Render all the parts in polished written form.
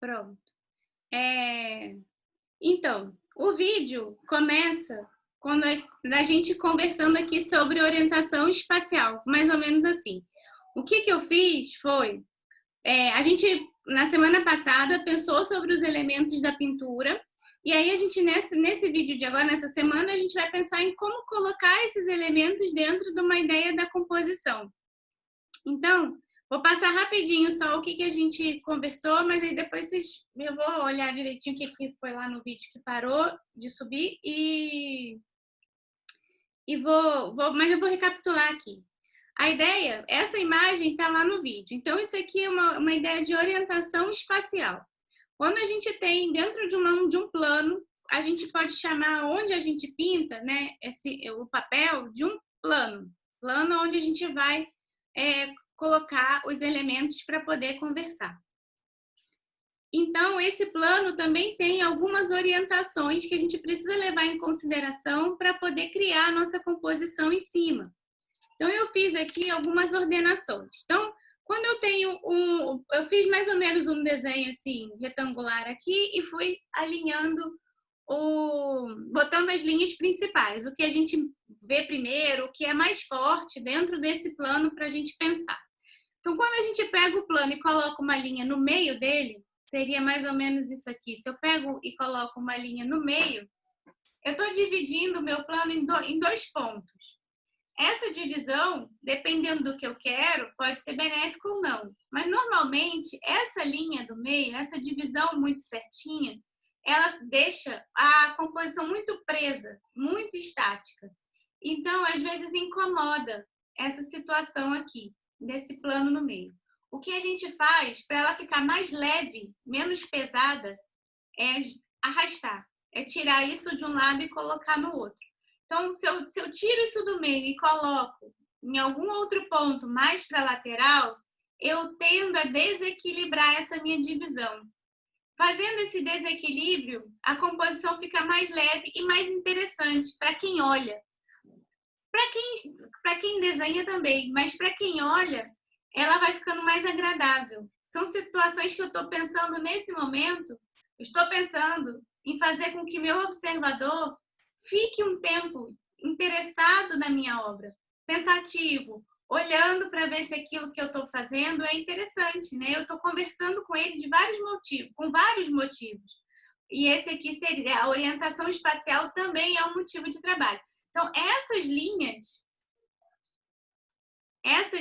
Pronto. Então, o vídeo começa quando a gente conversando aqui sobre orientação espacial, mais ou menos assim. O que eu fiz foi, a gente, na semana passada, pensou sobre os elementos da pintura, e aí a gente, nesse vídeo de agora, nessa semana, a gente vai pensar em como colocar esses elementos dentro de uma ideia da composição. Então, vou passar rapidinho só o que a gente conversou, mas aí depois eu vou olhar direitinho o que foi lá no vídeo que parou de subir mas eu vou recapitular aqui. A ideia, essa imagem está lá no vídeo. Então, isso aqui é uma ideia de orientação espacial. Quando a gente tem dentro de um plano, a gente pode chamar onde a gente pinta, né, o papel de um plano onde a gente vai colocar os elementos para poder conversar. Então, esse plano também tem algumas orientações que a gente precisa levar em consideração para poder criar a nossa composição em cima. Então, eu fiz aqui algumas ordenações. Então, quando eu tenho eu fiz mais ou menos um desenho assim, retangular aqui e fui alinhando, botando as linhas principais, o que a gente vê primeiro, o que é mais forte dentro desse plano para a gente pensar. Então, quando a gente pega o plano e coloca uma linha no meio dele, seria mais ou menos isso aqui. Se eu pego e coloco uma linha no meio, eu estou dividindo o meu plano em dois pontos. Essa divisão, dependendo do que eu quero, pode ser benéfica ou não. Mas, normalmente, essa linha do meio, essa divisão muito certinha, ela deixa a composição muito presa, muito estática. Então, às vezes, incomoda essa situação aqui, desse plano no meio. O que a gente faz para ela ficar mais leve, menos pesada, é arrastar. É tirar isso de um lado e colocar no outro. Então, se eu tiro isso do meio e coloco em algum outro ponto mais para a lateral, eu tendo a desequilibrar essa minha divisão. Fazendo esse desequilíbrio, a composição fica mais leve e mais interessante para quem olha. Para quem desenha também, mas para quem olha, ela vai ficando mais agradável. São situações que eu estou pensando nesse momento, estou pensando em fazer com que meu observador fique um tempo interessado na minha obra, pensativo, olhando para ver se aquilo que eu estou fazendo é interessante, né? Eu estou conversando com ele com vários motivos. E esse aqui seria a orientação espacial, também é um motivo de trabalho. Então, essas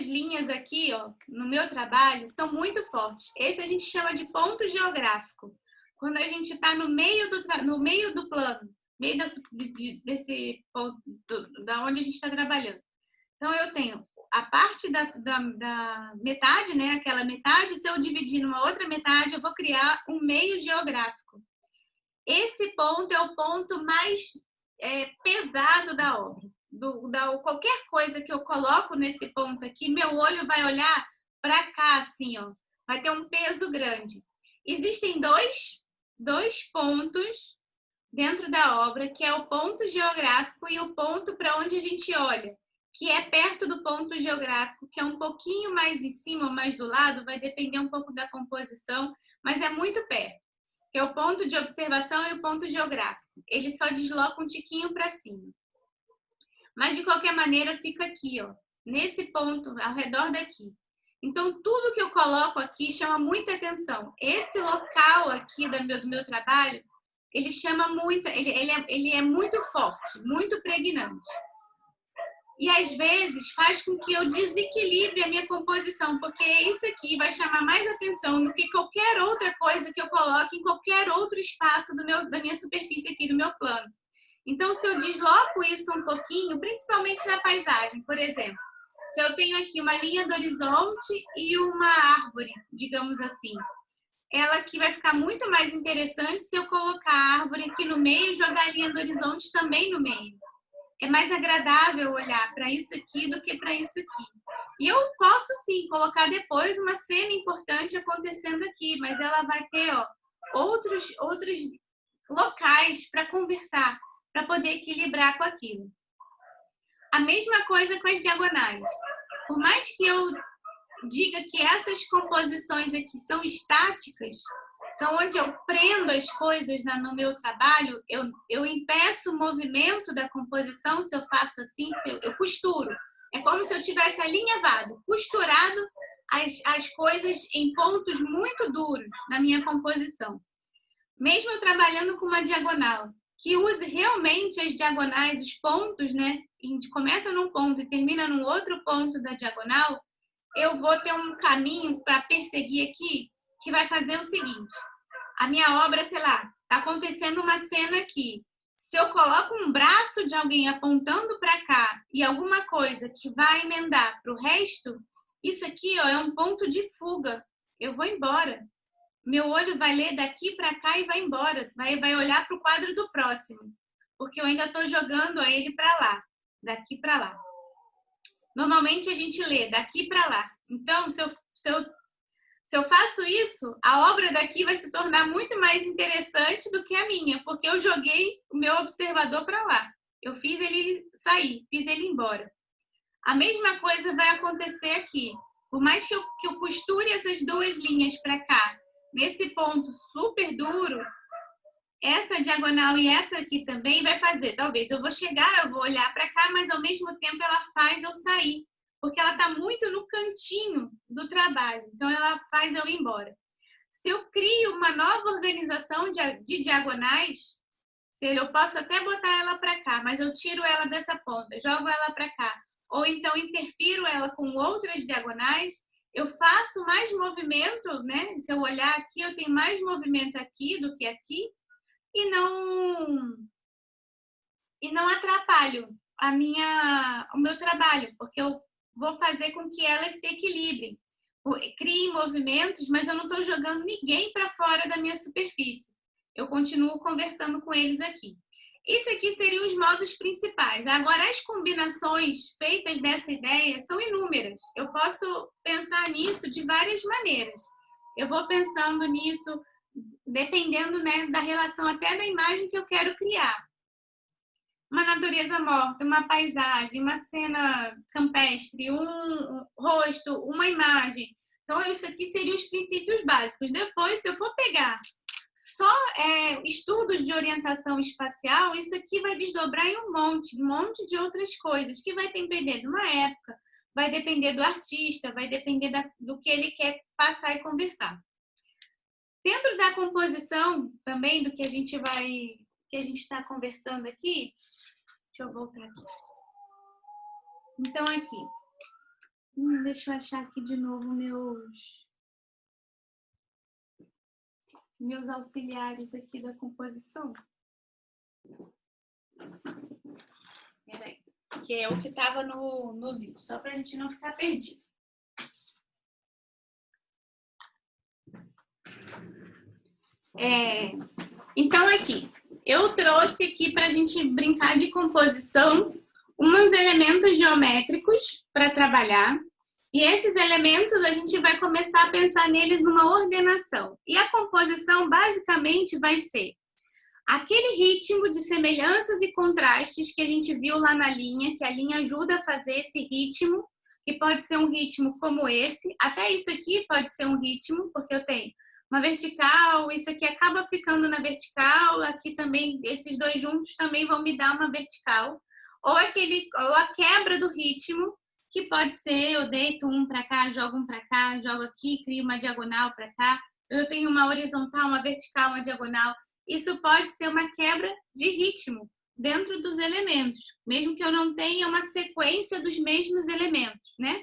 linhas aqui, ó, no meu trabalho, são muito fortes. Esse a gente chama de ponto geográfico. Quando a gente está no meio do plano, meio desse ponto, da onde a gente está trabalhando. Então, eu tenho a parte da metade, né? Aquela metade, se eu dividir numa outra metade, eu vou criar um meio geográfico. Esse ponto é o ponto mais pesado da obra. Qualquer coisa que eu coloco nesse ponto aqui, meu olho vai olhar para cá, assim, ó. Vai ter um peso grande. Existem dois pontos dentro da obra, que é o ponto geográfico e o ponto para onde a gente olha, que é perto do ponto geográfico, que é um pouquinho mais em cima ou mais do lado, vai depender um pouco da composição, mas é muito perto, que é o ponto de observação e o ponto geográfico. Ele só desloca um tiquinho para cima. Mas, de qualquer maneira, fica aqui, ó, nesse ponto, ao redor daqui. Então, tudo que eu coloco aqui chama muita atenção. Esse local aqui do meu trabalho, ele chama muito, ele é muito forte, muito pregnante. E, às vezes, faz com que eu desequilibre a minha composição, porque isso aqui vai chamar mais atenção do que qualquer outra coisa que eu coloque em qualquer outro espaço da minha superfície aqui, do meu plano. Então, se eu desloco isso um pouquinho, principalmente na paisagem, por exemplo, se eu tenho aqui uma linha do horizonte e uma árvore, digamos assim, ela aqui vai ficar muito mais interessante se eu colocar a árvore aqui no meio e jogar a linha do horizonte também no meio. É mais agradável olhar para isso aqui do que para isso aqui. E eu posso, sim, colocar depois uma cena importante acontecendo aqui, mas ela vai ter, ó, outros locais para conversar, para poder equilibrar com aquilo. A mesma coisa com as diagonais. Por mais que eu diga que essas composições aqui são estáticas, são onde eu prendo as coisas no meu trabalho, eu impeço o movimento da composição, se eu faço assim, eu costuro. É como se eu tivesse alinhavado, costurado as coisas em pontos muito duros na minha composição. Mesmo eu trabalhando com uma diagonal, que use realmente as diagonais, os pontos, né? Começa num ponto e termina num outro ponto da diagonal, eu vou ter um caminho para perseguir aqui, que vai fazer o seguinte. A minha obra, sei lá, tá acontecendo uma cena aqui. Se eu coloco um braço de alguém apontando para cá e alguma coisa que vai emendar para o resto, isso aqui, ó, é um ponto de fuga. Eu vou embora. Meu olho vai ler daqui para cá e vai embora. Vai olhar para o quadro do próximo. Porque eu ainda estou jogando ele para lá. Daqui para lá. Normalmente a gente lê daqui para lá. Então, se eu faço isso, a obra daqui vai se tornar muito mais interessante do que a minha, porque eu joguei o meu observador para lá. Eu fiz ele sair, fiz ele embora. A mesma coisa vai acontecer aqui. Por mais que eu costure essas duas linhas para cá, nesse ponto super duro, essa diagonal e essa aqui também vai fazer. Talvez eu vou chegar, eu vou olhar para cá, mas ao mesmo tempo ela faz eu sair. Porque ela está muito no cantinho do trabalho. Então, ela faz eu ir embora. Se eu crio uma nova organização de diagonais, eu posso até botar ela para cá, mas eu tiro ela dessa ponta, jogo ela para cá. Ou então, interfiro ela com outras diagonais. Eu faço mais movimento, né? Se eu olhar aqui, eu tenho mais movimento aqui do que aqui. E não atrapalho o meu trabalho, porque eu vou fazer com que elas se equilibrem. Criem movimentos, mas eu não estou jogando ninguém para fora da minha superfície. Eu continuo conversando com eles aqui. Isso aqui seriam os modos principais. Agora, as combinações feitas dessa ideia são inúmeras. Eu posso pensar nisso de várias maneiras. Eu vou pensando nisso dependendo, né, da relação até da imagem que eu quero criar. Uma natureza morta, uma paisagem, uma cena campestre, um rosto, uma imagem. Então, isso aqui seriam os princípios básicos. Depois, se eu for pegar só estudos de orientação espacial, isso aqui vai desdobrar em um monte de outras coisas, que vai depender de uma época, vai depender do artista, vai depender do que ele quer passar e conversar. Dentro da composição também, do que a gente está conversando aqui, deixa eu voltar aqui. Então, aqui. Deixa eu achar aqui de novo meus auxiliares aqui da composição. Peraí. Que é o que estava no vídeo, só para a gente não ficar perdido. Então, aqui. Eu trouxe aqui para a gente brincar de composição uns elementos geométricos para trabalhar. E esses elementos a gente vai começar a pensar neles numa ordenação. E a composição basicamente vai ser aquele ritmo de semelhanças e contrastes que a gente viu lá na linha, que a linha ajuda a fazer esse ritmo, que pode ser um ritmo como esse. Até isso aqui pode ser um ritmo, porque eu tenho uma vertical, isso aqui acaba ficando na vertical, aqui também, esses dois juntos também vão me dar uma vertical. Ou a quebra do ritmo, que pode ser, eu deito um para cá, jogo um para cá, jogo aqui, crio uma diagonal para cá. Eu tenho uma horizontal, uma vertical, uma diagonal. Isso pode ser uma quebra de ritmo dentro dos elementos, mesmo que eu não tenha uma sequência dos mesmos elementos, né?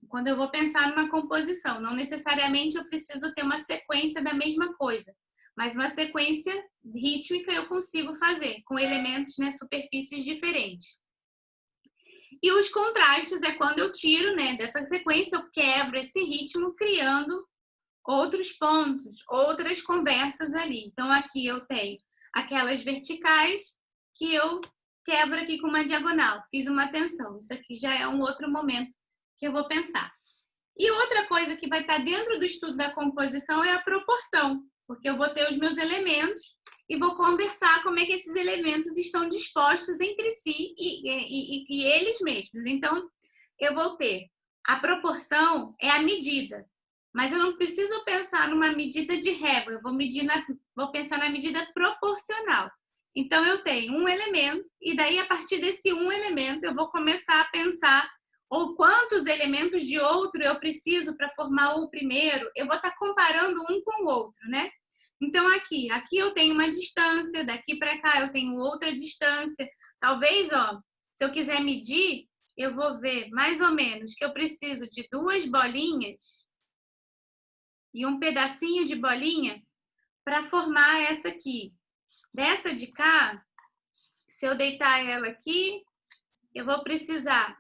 Quando eu vou pensar numa composição, não necessariamente eu preciso ter uma sequência da mesma coisa, mas uma sequência rítmica eu consigo fazer com elementos, né, superfícies diferentes. E os contrastes é quando eu tiro, né, dessa sequência, eu quebro esse ritmo criando outros pontos, outras conversas ali. Então, aqui eu tenho aquelas verticais que eu quebro aqui com uma diagonal. Fiz uma tensão. Isso aqui já é um outro momento que eu vou pensar. E outra coisa que vai estar dentro do estudo da composição é a proporção, porque eu vou ter os meus elementos e vou conversar como é que esses elementos estão dispostos entre si e eles mesmos. Então, eu vou ter a proporção é a medida, Mas eu não preciso pensar numa medida de régua, eu vou pensar na medida proporcional. Então, eu tenho um elemento, e daí, a partir desse um elemento, eu vou começar a pensar ou quantos elementos de outro eu preciso para formar o primeiro. Eu vou estar comparando um com o outro, né? Então, aqui eu tenho uma distância, daqui para cá eu tenho outra distância. Talvez, ó, se eu quiser medir, eu vou ver mais ou menos que eu preciso de 2 bolinhas e um pedacinho de bolinha para formar essa aqui. Dessa de cá, se eu deitar ela aqui, eu vou precisar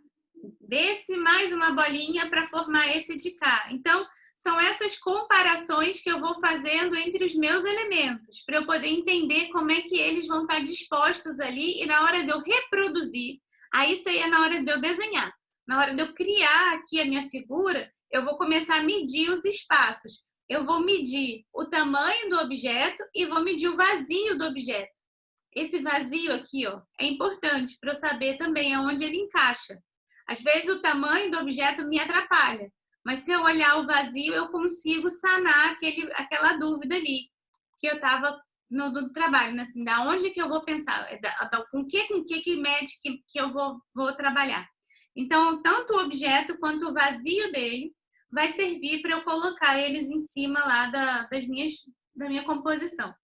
desse mais uma bolinha para formar esse de cá. Então, são essas comparações que eu vou fazendo entre os meus elementos, para eu poder entender como é que eles vão estar dispostos ali, e na hora de eu reproduzir, aí isso aí é na hora de eu desenhar. Na hora de eu criar aqui a minha figura, eu vou começar a medir os espaços. Eu vou medir o tamanho do objeto e vou medir o vazio do objeto. Esse vazio aqui, ó, é importante para eu saber também aonde ele encaixa. Às vezes o tamanho do objeto me atrapalha, mas se eu olhar o vazio, eu consigo sanar aquela dúvida ali que eu estava no trabalho, né? Assim, da onde que eu vou pensar, com que mede que eu vou trabalhar. Então, tanto o objeto quanto o vazio dele vai servir para eu colocar eles em cima lá da minha composição.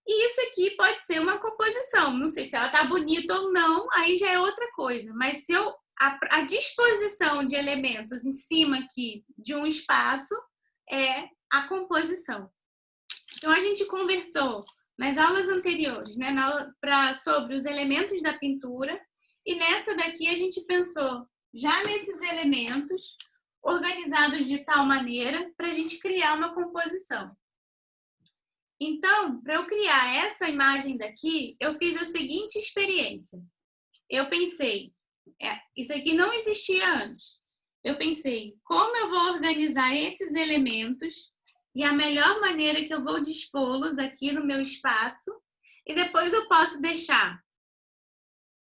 E isso aqui pode ser uma composição. Não sei se ela tá bonita ou não, aí já é outra coisa. Mas se a disposição de elementos em cima aqui de um espaço é a composição. Então, a gente conversou nas aulas anteriores, né, sobre os elementos da pintura. E nessa daqui a gente pensou já nesses elementos organizados de tal maneira para a gente criar uma composição. Então, para eu criar essa imagem daqui, eu fiz a seguinte experiência. Eu pensei, isso aqui não existia antes. Eu pensei, como eu vou organizar esses elementos e a melhor maneira que eu vou dispô-los aqui no meu espaço, e depois eu posso deixar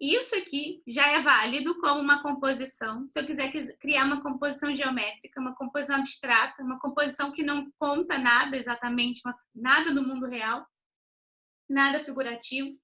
isso aqui já é válido como uma composição. Se eu quiser criar uma composição geométrica, uma composição abstrata, uma composição que não conta nada exatamente, nada do mundo real, nada figurativo,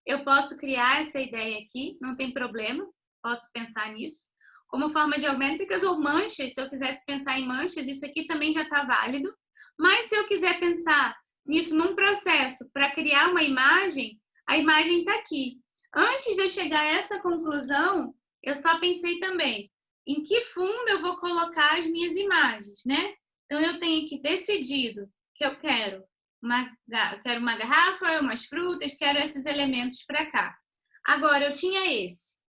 eu posso criar essa ideia aqui, não tem problema, posso pensar nisso. Como formas geométricas ou manchas, se eu quisesse pensar em manchas, isso aqui também já está válido. Mas se eu quiser pensar nisso num processo para criar uma imagem, a imagem está aqui. Antes de eu chegar a essa conclusão, eu só pensei também em que fundo eu vou colocar as minhas imagens, né? Então, eu tenho aqui decidido que eu quero uma garrafa, umas frutas, quero esses elementos para cá. Agora, eu tinha esse.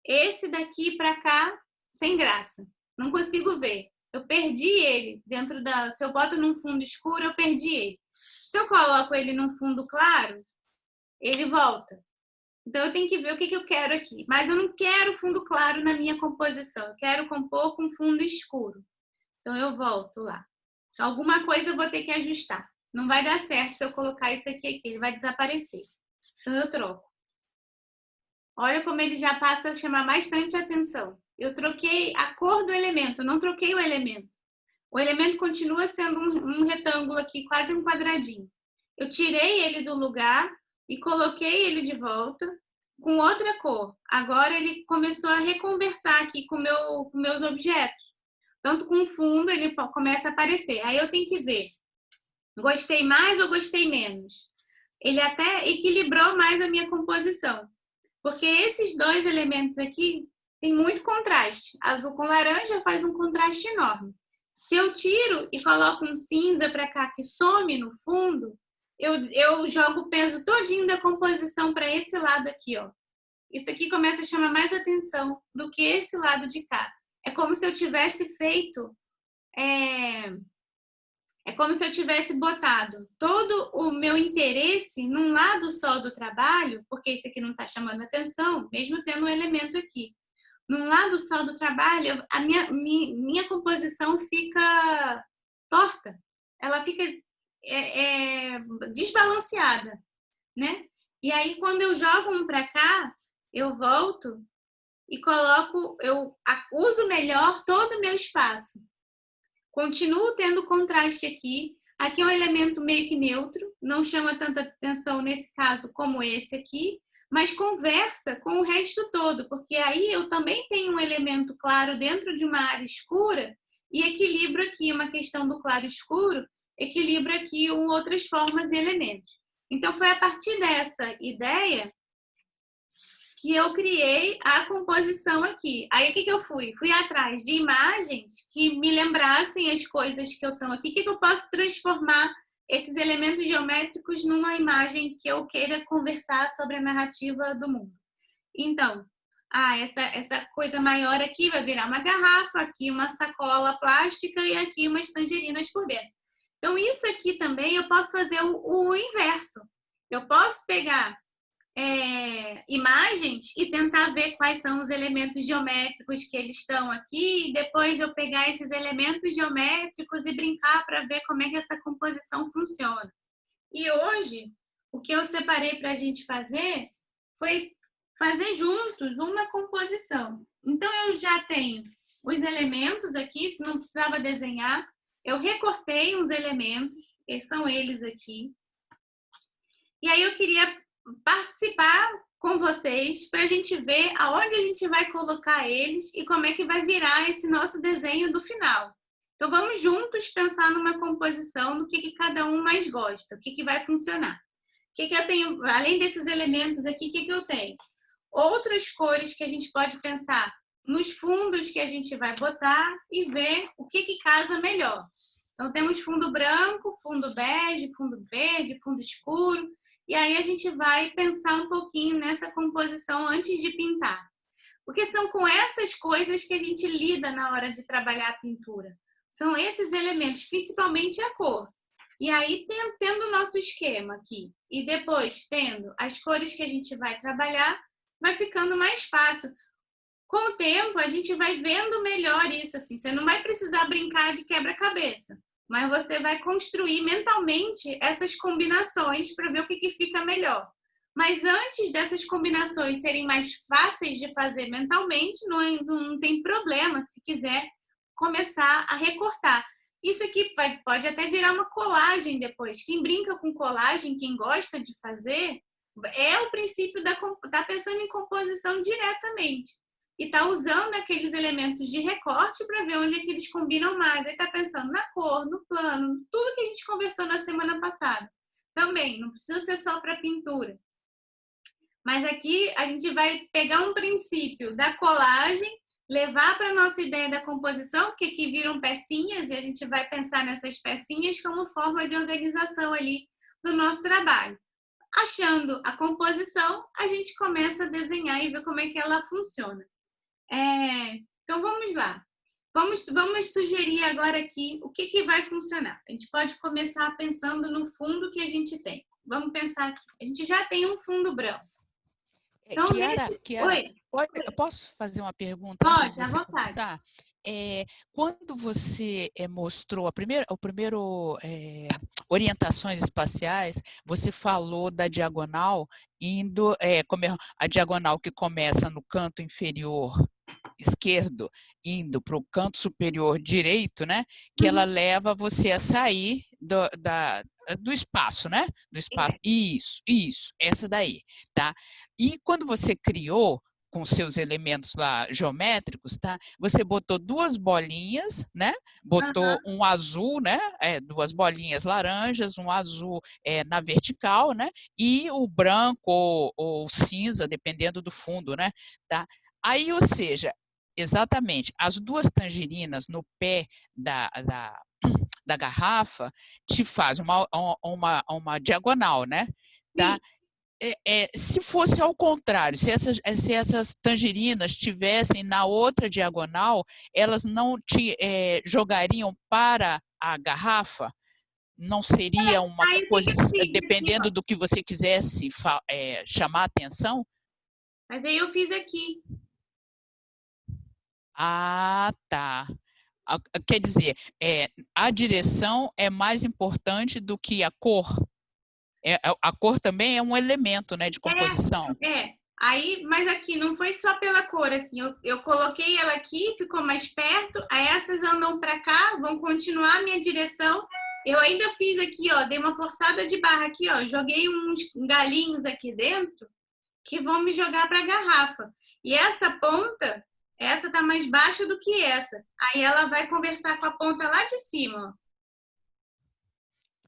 Esse daqui para cá, sem graça. Não consigo ver. Eu perdi ele dentro da... Se eu boto num fundo escuro, eu perdi ele. Se eu coloco ele num fundo claro, ele volta. Então, eu tenho que ver o que eu quero aqui. Mas eu não quero fundo claro na minha composição. Eu quero compor com fundo escuro. Então, eu volto lá. Então, alguma coisa eu vou ter que ajustar. Não vai dar certo se eu colocar isso aqui. Ele vai desaparecer. Então, eu troco. Olha como ele já passa a chamar bastante atenção. Eu troquei a cor do elemento, não troquei o elemento. O elemento continua sendo um retângulo aqui, quase um quadradinho. Eu tirei ele do lugar e coloquei ele de volta com outra cor. Agora ele começou a reconversar aqui com meus objetos. Tanto com o fundo, ele começa a aparecer. Aí eu tenho que ver, gostei mais ou gostei menos? Ele até equilibrou mais a minha composição. Porque esses dois elementos aqui tem muito contraste. Azul com laranja faz um contraste enorme. Se eu tiro e coloco um cinza para cá que some no fundo, eu jogo o peso todinho da composição para esse lado aqui, ó. Isso aqui começa a chamar mais atenção do que esse lado de cá. É como se eu tivesse feito... É como se eu tivesse botado todo o meu interesse num lado só do trabalho, porque isso aqui não está chamando atenção, mesmo tendo um elemento aqui. Num lado só do trabalho, a minha composição fica torta. Ela fica desbalanceada, né? E aí, quando eu jogo um para cá, eu volto e coloco, eu uso melhor todo o meu espaço. Continuo tendo contraste aqui. Aqui é um elemento meio que neutro, não chama tanta atenção nesse caso como esse aqui, mas conversa com o resto todo, porque aí eu também tenho um elemento claro dentro de uma área escura e equilibro aqui uma questão do claro escuro, equilibra aqui outras formas e elementos. Então, foi a partir dessa ideia que eu criei a composição aqui. Aí, o que eu fui? Fui atrás de imagens que me lembrassem as coisas que eu estou aqui. O que eu posso transformar esses elementos geométricos numa imagem que eu queira conversar sobre a narrativa do mundo. Então, essa coisa maior aqui vai virar uma garrafa, aqui uma sacola plástica e aqui umas tangerinas por dentro. Então, isso aqui também eu posso fazer o inverso. Eu posso pegar imagens e tentar ver quais são os elementos geométricos que eles estão aqui, e depois eu pegar esses elementos geométricos e brincar para ver como é que essa composição funciona. E hoje, o que eu separei para a gente fazer foi fazer juntos uma composição. Então, eu já tenho os elementos aqui, não precisava desenhar. Eu recortei uns elementos, que são eles aqui. E aí eu queria participar com vocês para a gente ver aonde a gente vai colocar eles e como é que vai virar esse nosso desenho do final. Então, vamos juntos pensar numa composição do que cada um mais gosta, o que vai funcionar. O que eu tenho, além desses elementos aqui, o que eu tenho? Outras cores que a gente pode pensar nos fundos que a gente vai botar e ver o que casa melhor. Então, temos fundo branco, fundo bege, fundo verde, fundo escuro. E aí a gente vai pensar um pouquinho nessa composição antes de pintar. Porque são com essas coisas que a gente lida na hora de trabalhar a pintura. São esses elementos, principalmente a cor. E aí, tendo o nosso esquema aqui, e depois tendo as cores que a gente vai trabalhar, vai ficando mais fácil. Com o tempo, a gente vai vendo melhor isso. Assim. Você não vai precisar brincar de quebra-cabeça, mas você vai construir mentalmente essas combinações para ver o que fica melhor. Mas antes dessas combinações serem mais fáceis de fazer mentalmente, não tem problema se quiser começar a recortar. Isso aqui pode até virar uma colagem depois. Quem brinca com colagem, quem gosta de fazer, é o princípio tá pensando em composição diretamente. E tá usando aqueles elementos de recorte para ver onde é que eles combinam mais. Aí tá pensando na cor, no plano, tudo que a gente conversou na semana passada. Também, não precisa ser só para pintura. Mas aqui a gente vai pegar um princípio da colagem, levar para a nossa ideia da composição, porque aqui viram pecinhas, e a gente vai pensar nessas pecinhas como forma de organização ali do nosso trabalho. Achando a composição, a gente começa a desenhar e ver como é que ela funciona. Então, vamos lá. Vamos sugerir agora aqui o que vai funcionar. A gente pode começar pensando no fundo que a gente tem. Vamos pensar aqui. A gente já tem um fundo branco. Então, Chiara, eu posso fazer uma pergunta antes de você começar? Quando você mostrou o primeiro orientações espaciais, você falou da diagonal indo, a diagonal que começa no canto inferior esquerdo, indo para o canto superior direito, né? Que ela leva você a sair do espaço, né? Do espaço. Isso, essa daí, tá? E quando você criou com seus elementos lá geométricos, tá? Você botou duas bolinhas, né? Botou um azul, né? Duas bolinhas laranjas, um azul na vertical, né? E o branco ou cinza, dependendo do fundo, né? Tá? Aí, ou seja, exatamente, as duas tangerinas no pé da garrafa te faz uma diagonal, né? Tá? Se fosse ao contrário, se essas tangerinas estivessem na outra diagonal, elas não te jogariam para a garrafa? Não seria uma composição, dependendo do que você quisesse chamar a atenção? Mas aí eu fiz aqui. Ah, tá. Quer dizer, a direção é mais importante do que a cor? A cor também é um elemento, né, de composição. Aí, mas aqui não foi só pela cor, assim, eu coloquei ela aqui, ficou mais perto, aí essas andam para cá, vão continuar a minha direção. Eu ainda fiz aqui, ó, dei uma forçada de barra aqui, ó, joguei uns galinhos aqui dentro que vão me jogar para a garrafa. E essa ponta, essa tá mais baixa do que essa. Aí ela vai conversar com a ponta lá de cima, ó.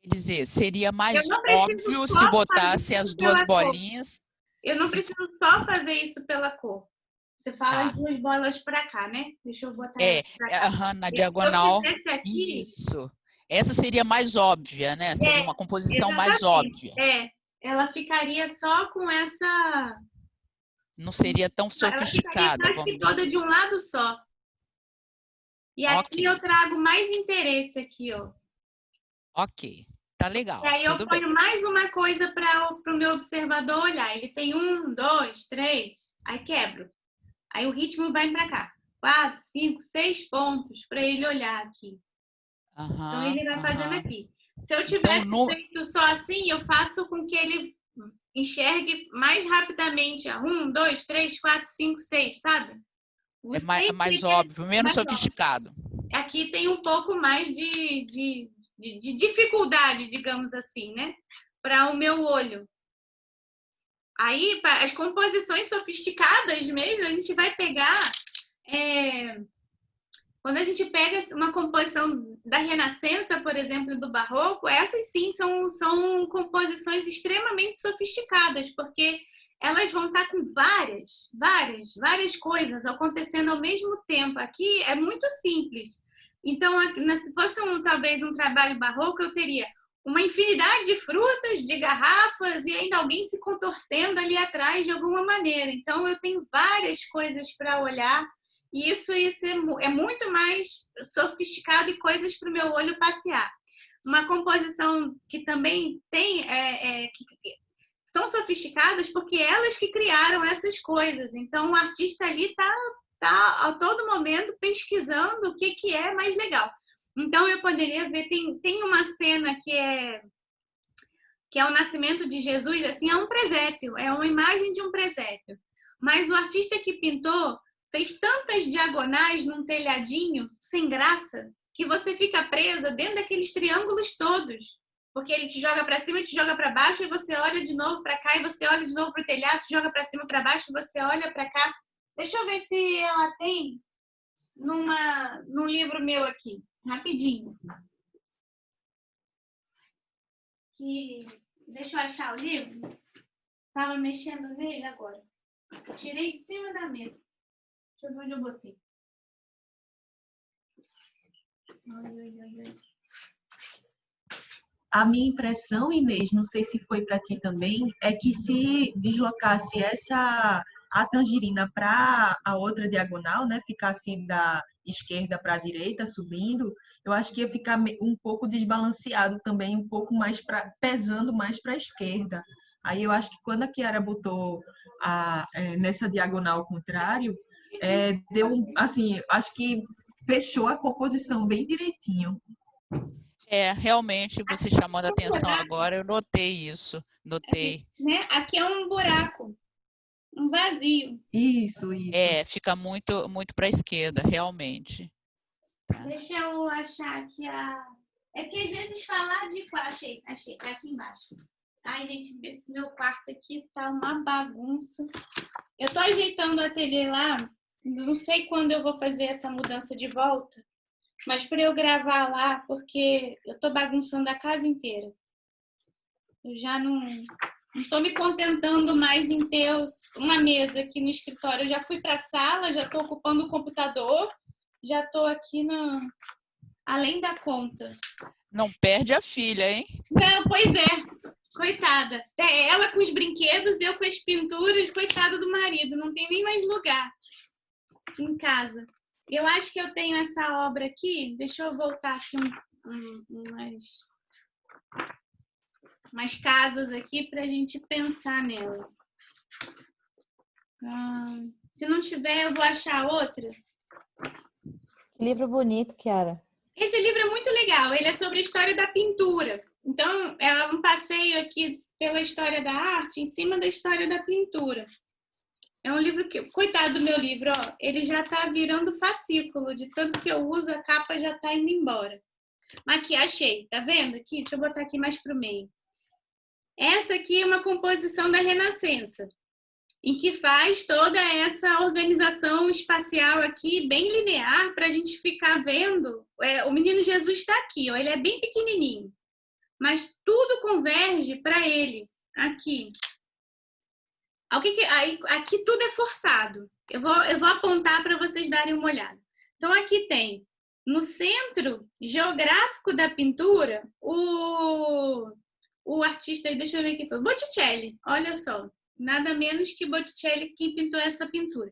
Quer dizer, seria mais óbvio se botasse as duas bolinhas. Eu não preciso só fazer isso pela cor. Você fala as duas bolas para cá, né? Deixa eu botar na diagonal. Se eu fizesse aqui, isso. Essa seria mais óbvia, né? Seria uma composição mais óbvia. Ela ficaria só com essa... Não seria tão sofisticada, ela ficaria toda de um lado só. E aqui eu trago mais interesse aqui, ó. Ok, tá legal. E aí eu ponho mais uma coisa para o meu observador olhar. Ele tem 1, 2, 3, aí quebro. Aí o ritmo vai para cá. 4, 5, 6 pontos para ele olhar aqui. Então ele vai fazendo aqui. Se eu tivesse feito só assim, eu faço com que ele enxergue mais rapidamente. 1, 2, 3, 4, 5, 6, sabe? É mais óbvio, menos sofisticado. Aqui tem um pouco mais de dificuldade, digamos assim, né? Para o meu olho. Aí, as composições sofisticadas mesmo, a gente vai pegar... Quando a gente pega uma composição da Renascença, por exemplo, do Barroco, essas sim são composições extremamente sofisticadas, porque elas vão estar com várias coisas acontecendo ao mesmo tempo. Aqui é muito simples. Então, se fosse talvez um trabalho barroco, eu teria uma infinidade de frutas, de garrafas e ainda alguém se contorcendo ali atrás de alguma maneira. Então, eu tenho várias coisas para olhar e isso é muito mais sofisticado e coisas para o meu olho passear. Uma composição que também tem... são sofisticadas porque elas que criaram essas coisas. Então, o artista ali está a todo momento pesquisando o que é mais legal. Então, eu poderia ver, tem uma cena que é o nascimento de Jesus, assim, é um presépio, é uma imagem de um presépio. Mas o artista que pintou fez tantas diagonais num telhadinho, sem graça, que você fica presa dentro daqueles triângulos todos. Porque ele te joga para cima, te joga para baixo, e você olha de novo para cá, e você olha de novo para o telhado, te joga para cima, para baixo, e você olha para cá. Deixa eu ver se ela tem num livro meu aqui, rapidinho. Deixa eu achar o livro. Estava mexendo nele agora. Tirei de cima da mesa. Deixa eu ver onde eu botei. A minha impressão, Inês, não sei se foi para ti também, é que se deslocasse a tangerina para a outra diagonal, né, ficasse da esquerda para a direita, subindo, eu acho que ia ficar um pouco desbalanceado também, um pouco mais pesando mais para a esquerda. Aí eu acho que quando a Chiara botou nessa diagonal ao contrário, deu assim, acho que fechou a composição bem direitinho. Realmente, você chamando a atenção agora, eu notei isso. Notei. Aqui é um buraco, um vazio. Isso. Fica muito, muito para a esquerda, realmente. Tá. Deixa eu achar aqui É que às vezes falar de... Achei, tá aqui embaixo. Ai, gente, esse meu quarto aqui tá uma bagunça. Eu tô ajeitando o ateliê lá, não sei quando eu vou fazer essa mudança de volta, mas para eu gravar lá, porque eu tô bagunçando a casa inteira. Eu já não tô me contentando mais em ter uma mesa aqui no escritório. Eu já fui para a sala, já tô ocupando o computador, já tô aqui além da conta. Não perde a filha, hein? Não, pois é. Coitada. Ela com os brinquedos, eu com as pinturas, coitada do marido. Não tem nem mais lugar em casa. Eu acho que eu tenho essa obra aqui. Deixa eu voltar aqui umas casas aqui para a gente pensar nela. Se não tiver, eu vou achar outra. Que livro bonito, Chiara. Esse livro é muito legal. Ele é sobre a história da pintura. Então, é um passeio aqui pela história da arte em cima da história da pintura. É um livro que, coitado do meu livro, ó, ele já tá virando fascículo, de tanto que eu uso, a capa já tá indo embora. Mas aqui, achei, tá vendo? Aqui, deixa eu botar aqui mais pro meio. Essa aqui é uma composição da Renascença, em que faz toda essa organização espacial aqui, bem linear, para a gente ficar vendo. O menino Jesus está aqui, ó, ele é bem pequenininho, mas tudo converge para ele, aqui. Aqui tudo é forçado. Eu vou apontar para vocês darem uma olhada. Então, aqui tem, no centro geográfico da pintura, o artista, deixa eu ver quem foi, Botticelli, olha só. Nada menos que Botticelli que pintou essa pintura.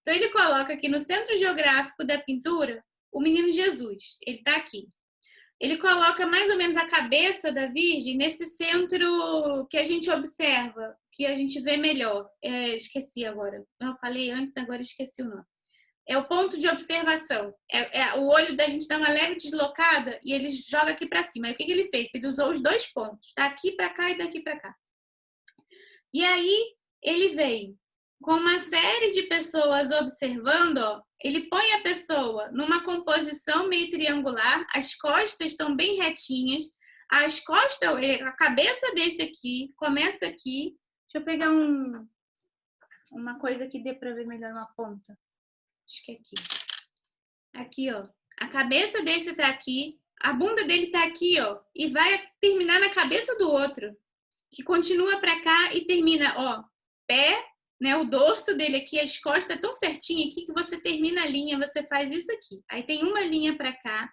Então, ele coloca aqui no centro geográfico da pintura o menino Jesus. Ele está aqui. Ele coloca mais ou menos a cabeça da Virgem nesse centro que a gente observa, que a gente vê melhor. Esqueci agora. Não, falei antes, agora esqueci o nome. É o ponto de observação. O olho da gente dá uma leve deslocada e ele joga aqui para cima. Aí, o que ele fez? Ele usou os dois pontos. Daqui para cá e daqui para cá. E aí, ele veio com uma série de pessoas observando, ó, ele põe a pessoa numa composição meio triangular, as costas estão bem retinhas, as costas, a cabeça desse aqui, começa aqui, deixa eu pegar uma coisa que dê para ver melhor uma ponta, acho que é aqui. Aqui, ó, a cabeça desse tá aqui, a bunda dele tá aqui, ó, e vai terminar na cabeça do outro, que continua para cá e termina, ó, pé, né, o dorso dele aqui, as costas tão certinho aqui que você termina a linha, você faz isso aqui. Aí tem uma linha para cá,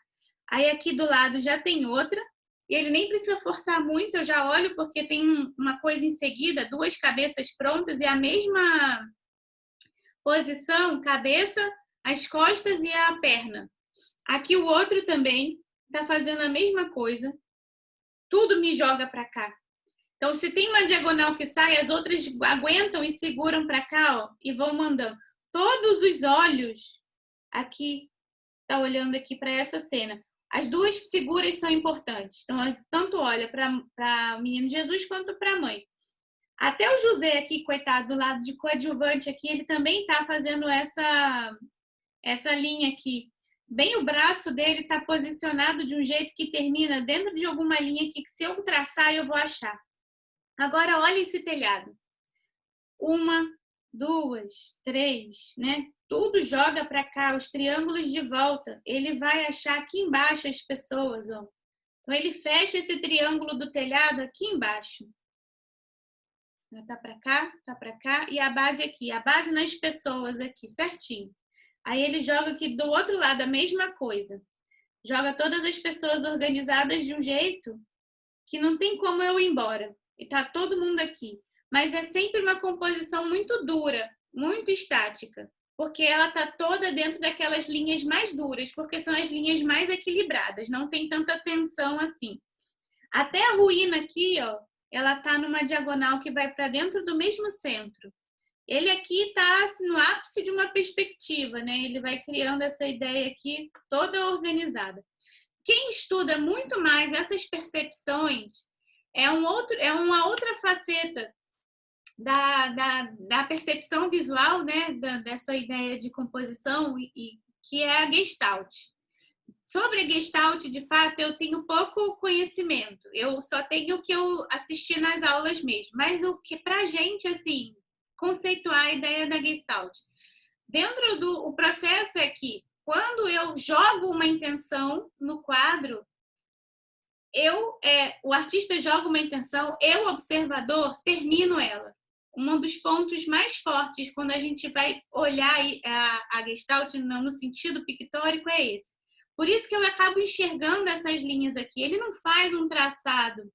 aí aqui do lado já tem outra, e ele nem precisa forçar muito, eu já olho porque tem uma coisa em seguida, duas cabeças prontas e a mesma posição, cabeça, as costas e a perna. Aqui o outro também tá fazendo a mesma coisa, tudo me joga para cá. Então, se tem uma diagonal que sai, as outras aguentam e seguram para cá, ó, e vão mandando. Todos os olhos aqui, tá olhando aqui para essa cena. As duas figuras são importantes. Então, tanto olha para o menino Jesus quanto para a mãe. Até o José aqui, coitado, do lado de coadjuvante aqui, ele também tá fazendo essa linha aqui. Bem, o braço dele está posicionado de um jeito que termina dentro de alguma linha aqui, que se eu traçar, eu vou achar. Agora, olha esse telhado. 1, 2, 3, né? Tudo joga para cá, os triângulos de volta. Ele vai achar aqui embaixo as pessoas, ó. Então, ele fecha esse triângulo do telhado aqui embaixo. Tá para cá, e a base aqui. A base nas pessoas aqui, certinho. Aí, ele joga aqui do outro lado a mesma coisa. Joga todas as pessoas organizadas de um jeito que não tem como eu ir embora. E tá todo mundo aqui. Mas é sempre uma composição muito dura, muito estática, porque ela tá toda dentro daquelas linhas mais duras, porque são as linhas mais equilibradas, não tem tanta tensão assim. Até a ruína aqui, ó, ela tá numa diagonal que vai para dentro do mesmo centro. Ele aqui tá assim, no ápice de uma perspectiva, né? Ele vai criando essa ideia aqui toda organizada. Quem estuda muito mais essas percepções é uma outra faceta da percepção visual, né? Dessa ideia de composição, que é a Gestalt. Sobre a Gestalt, de fato, eu tenho pouco conhecimento. Eu só tenho o que eu assisti nas aulas mesmo. Mas o que pra gente, assim, conceituar a ideia da Gestalt. Dentro o processo é que, quando eu jogo uma intenção no quadro, o artista joga uma intenção, eu, observador, termino ela. Um dos pontos mais fortes quando a gente vai olhar a Gestalt no sentido pictórico é esse. Por isso que eu acabo enxergando essas linhas aqui. Ele não faz um traçado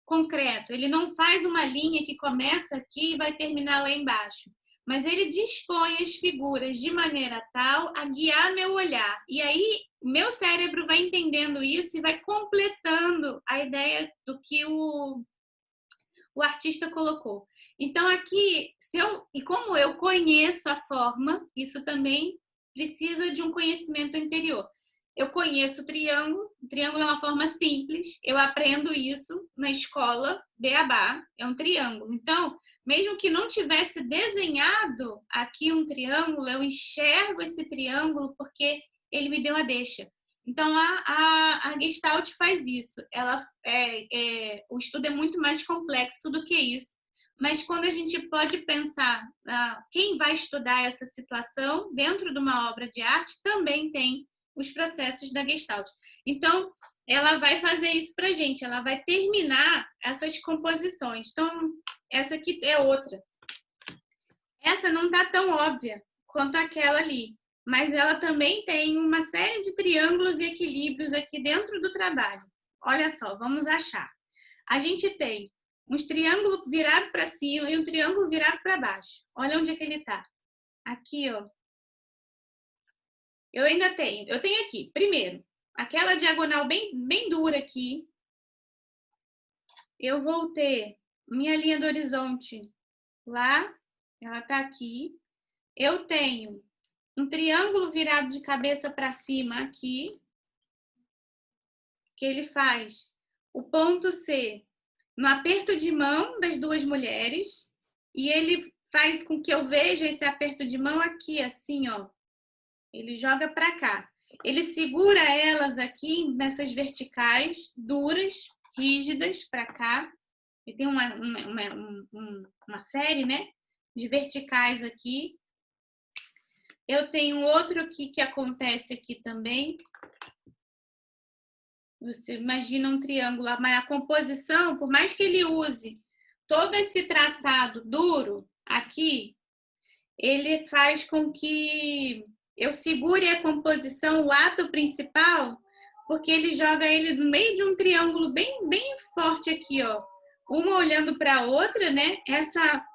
concreto, ele não faz uma linha que começa aqui e vai terminar lá embaixo. Mas ele dispõe as figuras de maneira tal a guiar meu olhar. E aí, meu cérebro vai entendendo isso e vai completando a ideia do que o artista colocou. Então, aqui, e como eu conheço a forma, isso também precisa de um conhecimento anterior. eu conheço o triângulo é uma forma simples, eu aprendo isso na escola, beabá, é um triângulo. Então, mesmo que não tivesse desenhado aqui um triângulo, eu enxergo esse triângulo porque ele me deu a deixa. Então, a Gestalt faz isso. O estudo é muito mais complexo do que isso. Mas quando a gente pode pensar quem vai estudar essa situação dentro de uma obra de arte, também tem os processos da Gestalt. Então, ela vai fazer isso para a gente, ela vai terminar essas composições. Então, essa aqui é outra. Essa não está tão óbvia quanto aquela ali, mas ela também tem uma série de triângulos e equilíbrios aqui dentro do trabalho. Olha só, vamos achar. A gente tem uns triângulos virados para cima e um triângulo virado para baixo. Olha onde é que ele está. Aqui, ó. Eu tenho aqui, primeiro, aquela diagonal bem dura aqui. Eu vou ter minha linha do horizonte lá, ela está aqui. Eu tenho um triângulo virado de cabeça para cima aqui, que ele faz o ponto C no aperto de mão das duas mulheres, e ele faz com que eu veja esse aperto de mão aqui, assim, ó. Ele joga para cá. Ele segura elas aqui nessas verticais, duras, rígidas, para cá. E tem uma série, né, de verticais aqui. Eu tenho outro aqui que acontece aqui também. Você imagina um triângulo, mas a composição, por mais que ele use todo esse traçado duro aqui, ele faz com que eu segure a composição, o ato principal, porque ele joga ele no meio de um triângulo bem forte aqui, ó. Uma olhando para a outra, né? Essa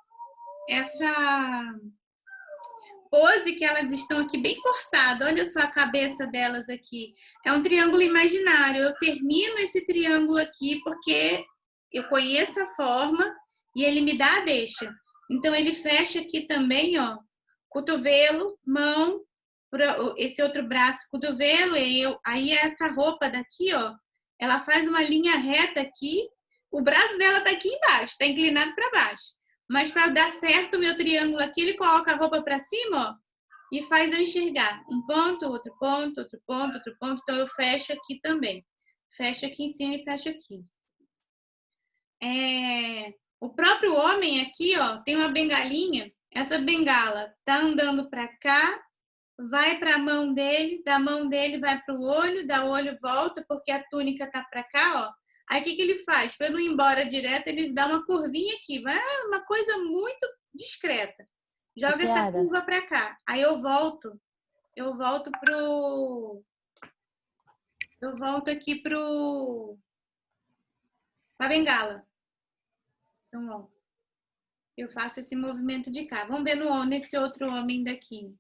pose que elas estão aqui bem forçada. Olha só a cabeça delas aqui. É um triângulo imaginário. Eu termino esse triângulo aqui porque eu conheço a forma e ele me dá a deixa. Então, ele fecha aqui também, ó. Cotovelo, mão, esse outro braço, cotovelo, aí essa roupa daqui, ó, ela faz uma linha reta aqui, o braço dela tá aqui embaixo, tá inclinado para baixo. Mas para dar certo o meu triângulo aqui, ele coloca a roupa para cima, ó, e faz eu enxergar um ponto, outro ponto, outro ponto, outro ponto. Então, eu fecho aqui também. Fecho aqui em cima e fecho aqui. O próprio homem aqui, ó, tem uma bengalinha. Essa bengala tá andando para cá, vai para a mão dele, da mão dele vai para o olho, da olho volta, porque a túnica tá para cá, ó. Aí o que ele faz? Para não ir embora direto, ele dá uma curvinha aqui, vai uma coisa muito discreta. Joga essa curva para cá. Aí eu volto aqui pra bengala. Então, ó, eu faço esse movimento de cá. Vamos ver nesse outro homem daqui.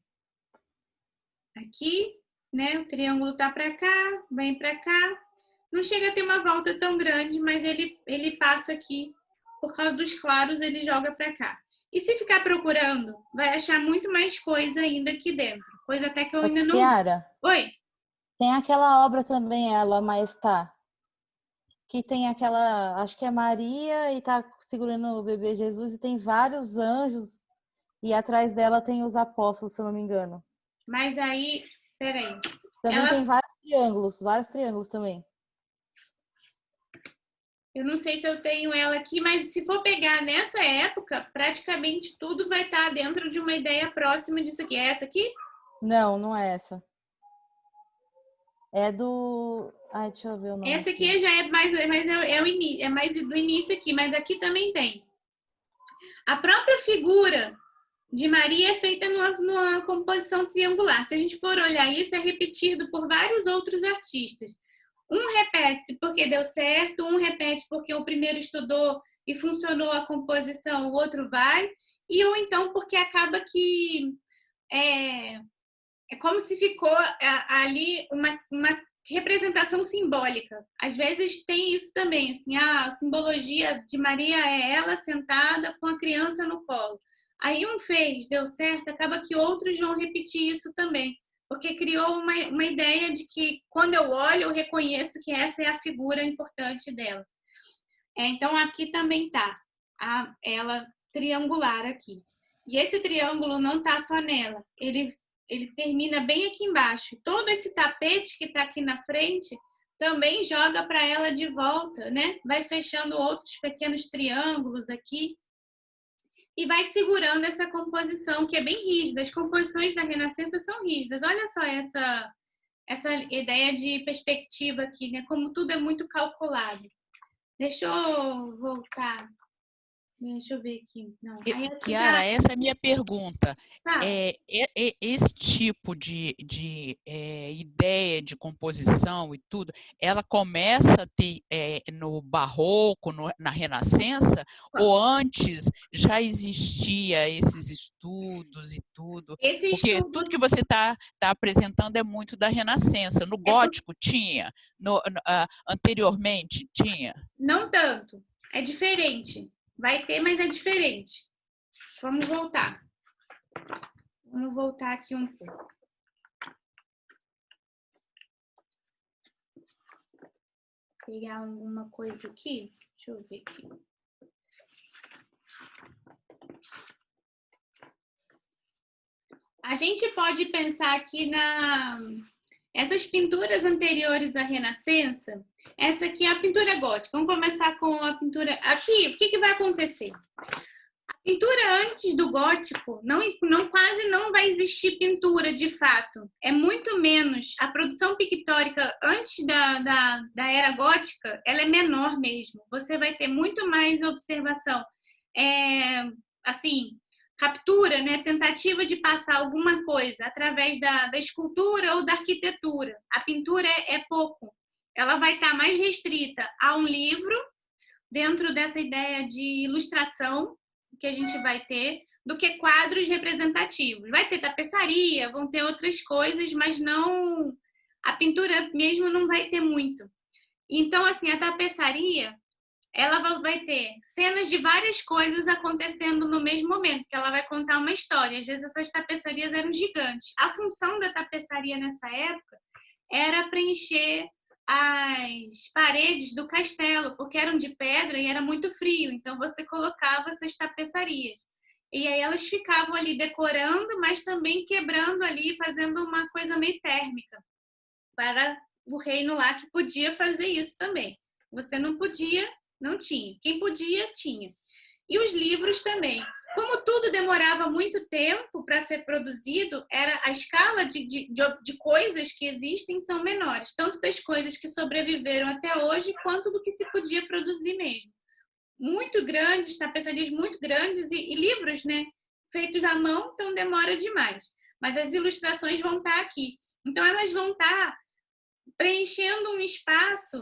Aqui, né? O triângulo tá para cá, vem para cá. Não chega a ter uma volta tão grande, mas ele passa aqui. Por causa dos claros, ele joga para cá. E se ficar procurando, vai achar muito mais coisa ainda aqui dentro. Coisa até que eu ainda não... Kiara, oi? Tem aquela obra também, ela Maestá, que tem aquela, acho que é Maria e tá segurando o bebê Jesus e tem vários anjos e atrás dela tem os apóstolos, se eu não me engano. Mas aí, peraí. Também tem vários triângulos também. Eu não sei se eu tenho ela aqui, mas se for pegar nessa época, praticamente tudo vai estar dentro de uma ideia próxima disso aqui. É essa aqui? Não, não é essa. É do... Ai, deixa eu ver o nome. Essa aqui já é mais do início aqui, mas aqui também tem. A própria figura de Maria é feita numa composição triangular. Se a gente for olhar isso, é repetido por vários outros artistas. Um repete-se porque deu certo, um repete porque o primeiro estudou e funcionou a composição, o outro vai, ou então porque acaba que é como se ficou ali uma representação simbólica. Às vezes tem isso também, assim, a simbologia de Maria é ela sentada com a criança no colo. Aí um fez, deu certo, acaba que outros vão repetir isso também. porque criou uma ideia de que, quando eu olho, eu reconheço que essa é a figura importante dela. Então, aqui também tá ela triangular aqui. E esse triângulo não tá só nela, ele termina bem aqui embaixo. Todo esse tapete que tá aqui na frente também joga para ela de volta, né? Vai fechando outros pequenos triângulos aqui e vai segurando essa composição que é bem rígida. As composições da Renascença são rígidas. Olha só essa ideia de perspectiva aqui, né? Como tudo é muito calculado. Deixa eu voltar. Deixa eu ver aqui. Não. Chiara, essa é a minha pergunta. Esse tipo de ideia de composição e tudo, ela começa a ter no Barroco, na Renascença, ou antes já existia esses estudos e tudo? Porque tudo que você está apresentando é muito da Renascença. No Gótico tinha? Anteriormente tinha? Não tanto. É diferente. Vai ter, mas é diferente. Vamos voltar. Vamos voltar aqui um pouco. Pegar alguma coisa aqui. Deixa eu ver aqui. A gente pode pensar aqui essas pinturas anteriores à Renascença. Essa aqui é a pintura gótica. Vamos começar com a pintura... Aqui, o que vai acontecer? A pintura antes do gótico, quase não vai existir pintura, de fato. É muito menos. A produção pictórica antes da era gótica, ela é menor mesmo. Você vai ter muito mais observação. Assim... captura, né, tentativa de passar alguma coisa através da escultura ou da arquitetura. A pintura é pouco. Ela vai estar mais restrita a um livro, dentro dessa ideia de ilustração que a gente vai ter, do que quadros representativos. Vai ter tapeçaria, vão ter outras coisas, mas não... A pintura mesmo não vai ter muito. Então, assim, a tapeçaria... ela vai ter cenas de várias coisas acontecendo no mesmo momento, que ela vai contar uma história. Às vezes essas tapeçarias eram gigantes. A função da tapeçaria nessa época era preencher as paredes do castelo, porque eram de pedra e era muito frio, então você colocava essas tapeçarias. E aí elas ficavam ali decorando, mas também quebrando ali, fazendo uma coisa meio térmica para o reino lá, que podia fazer isso também. Você não podia... não tinha. Quem podia, tinha. E os livros também. Como tudo demorava muito tempo para ser produzido, a escala de coisas que existem são menores. Tanto das coisas que sobreviveram até hoje, quanto do que se podia produzir mesmo. Muito grandes, tapeçarias muito grandes e livros, né, feitos à mão, então demora demais. Mas as ilustrações vão estar aqui. Então, elas vão estar preenchendo um espaço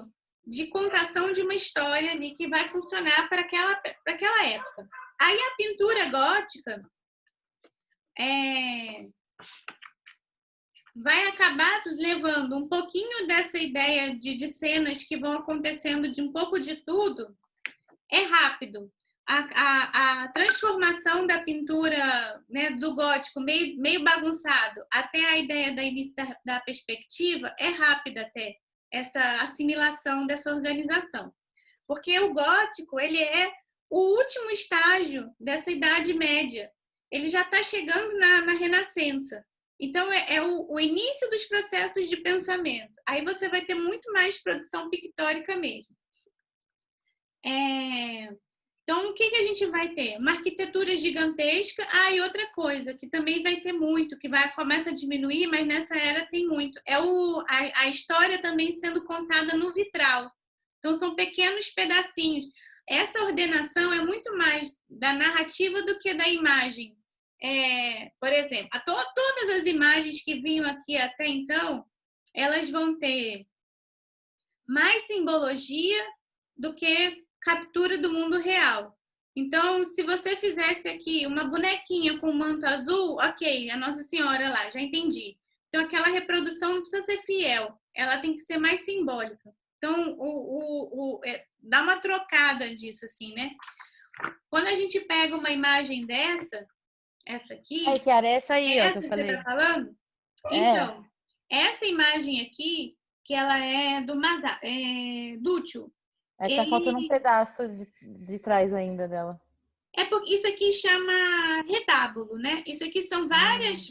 de contação de uma história ali que vai funcionar para aquela época. Aí a pintura gótica vai acabar levando um pouquinho dessa ideia de cenas que vão acontecendo de um pouco de tudo. É rápido. A transformação da pintura, né, do gótico meio bagunçado até a ideia da início da perspectiva é rápida até. Essa assimilação dessa organização. Porque o gótico, ele é o último estágio dessa Idade Média. Ele já está chegando na Renascença. Então, é o início dos processos de pensamento. Aí você vai ter muito mais produção pictórica mesmo. Então, o que a gente vai ter? Uma arquitetura gigantesca. E outra coisa, que também vai ter muito, que começa a diminuir, mas nessa era tem muito. É a história também sendo contada no vitral. Então, são pequenos pedacinhos. Essa ordenação é muito mais da narrativa do que da imagem. Por exemplo, todas as imagens que vinham aqui até então, elas vão ter mais simbologia do que captura do mundo real. Então, se você fizesse aqui uma bonequinha com manto azul, ok, a Nossa Senhora lá, já entendi. Então, aquela reprodução não precisa ser fiel, ela tem que ser mais simbólica. Então, dá uma trocada disso, assim, né? Quando a gente pega uma imagem essa aqui... Chiara, essa aí, ó, que eu que falei. você tá falando? Então, essa imagem aqui, que ela é do Dútil. É que tá faltando um pedaço de trás ainda dela. É porque isso aqui chama retábulo, né? Isso aqui são várias.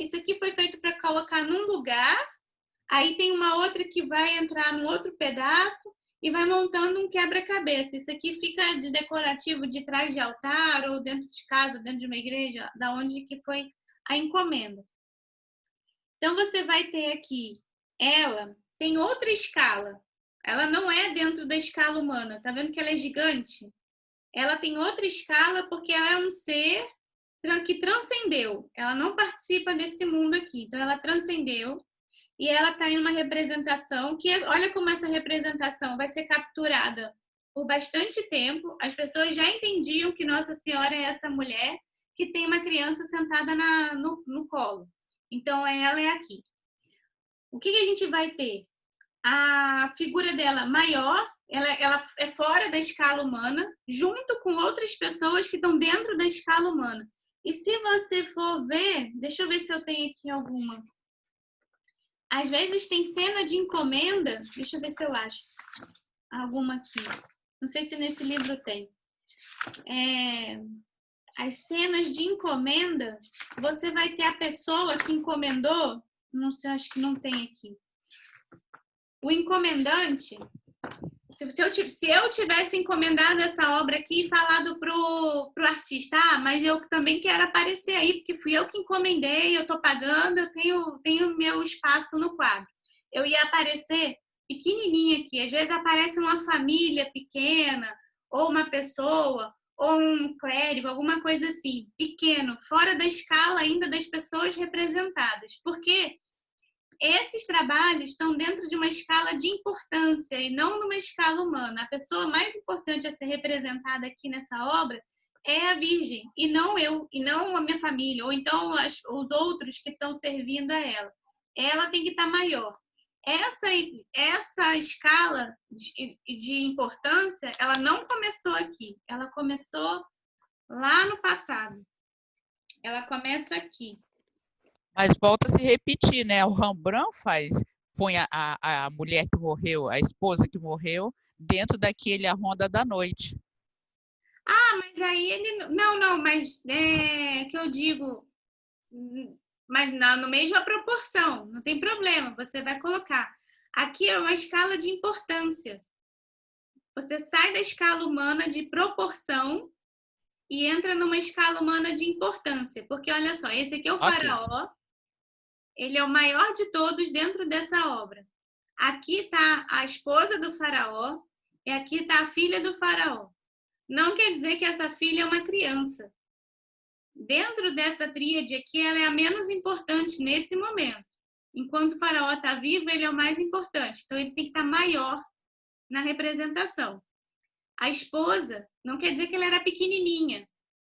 Isso aqui foi feito para colocar num lugar. Aí tem uma outra que vai entrar num outro pedaço e vai montando um quebra-cabeça. Isso aqui fica de decorativo de trás de altar ou dentro de casa, dentro de uma igreja, da onde que foi a encomenda. Então você vai ter aqui, ela tem outra escala. Ela não é dentro da escala humana. Tá vendo que ela é gigante? Ela tem outra escala porque ela é um ser que transcendeu. Ela não participa desse mundo aqui. Então ela transcendeu. E ela está em uma representação que, olha como essa representação vai ser capturada por bastante tempo. As pessoas já entendiam que Nossa Senhora é essa mulher que tem uma criança sentada no colo. Então, ela é aqui. O que a gente vai ter? A figura dela maior, ela é fora da escala humana, junto com outras pessoas que estão dentro da escala humana. E se você for ver, deixa eu ver se eu tenho aqui alguma. Às vezes tem cena de encomenda, deixa eu ver se eu acho alguma aqui. Não sei se nesse livro tem. As cenas de encomenda, você vai ter a pessoa que encomendou, não sei, acho que não tem aqui. O encomendante, se eu tivesse encomendado essa obra aqui e falado pro artista, mas eu também quero aparecer aí, porque fui eu que encomendei, eu tô pagando, eu tenho meu espaço no quadro. Eu ia aparecer pequenininha aqui. Às vezes aparece uma família pequena, ou uma pessoa, ou um clérigo, alguma coisa assim, pequeno, fora da escala ainda das pessoas representadas. Porque esses trabalhos estão dentro de uma escala de importância e não numa escala humana. A pessoa mais importante a ser representada aqui nessa obra é a Virgem, e não eu, e não a minha família, ou então os outros que estão servindo a ela. Ela tem que estar maior. Essa escala de importância, ela não começou aqui, ela começou lá no passado. Ela começa aqui. Mas volta a se repetir, né? O Rembrandt põe a mulher que morreu, a esposa que morreu, dentro daquele A Ronda da Noite. Ah, mas aí ele... Não, mas que eu digo... Mas na mesma proporção, não tem problema, você vai colocar. Aqui é uma escala de importância. Você sai da escala humana de proporção e entra numa escala humana de importância. Porque, olha só, esse aqui é o faraó. Ele é o maior de todos dentro dessa obra. Aqui está a esposa do faraó e aqui está a filha do faraó. Não quer dizer que essa filha é uma criança. Dentro dessa tríade aqui, ela é a menos importante nesse momento. Enquanto o faraó está vivo, ele é o mais importante. Então, ele tem que estar maior na representação. A esposa, não quer dizer que ela era pequenininha.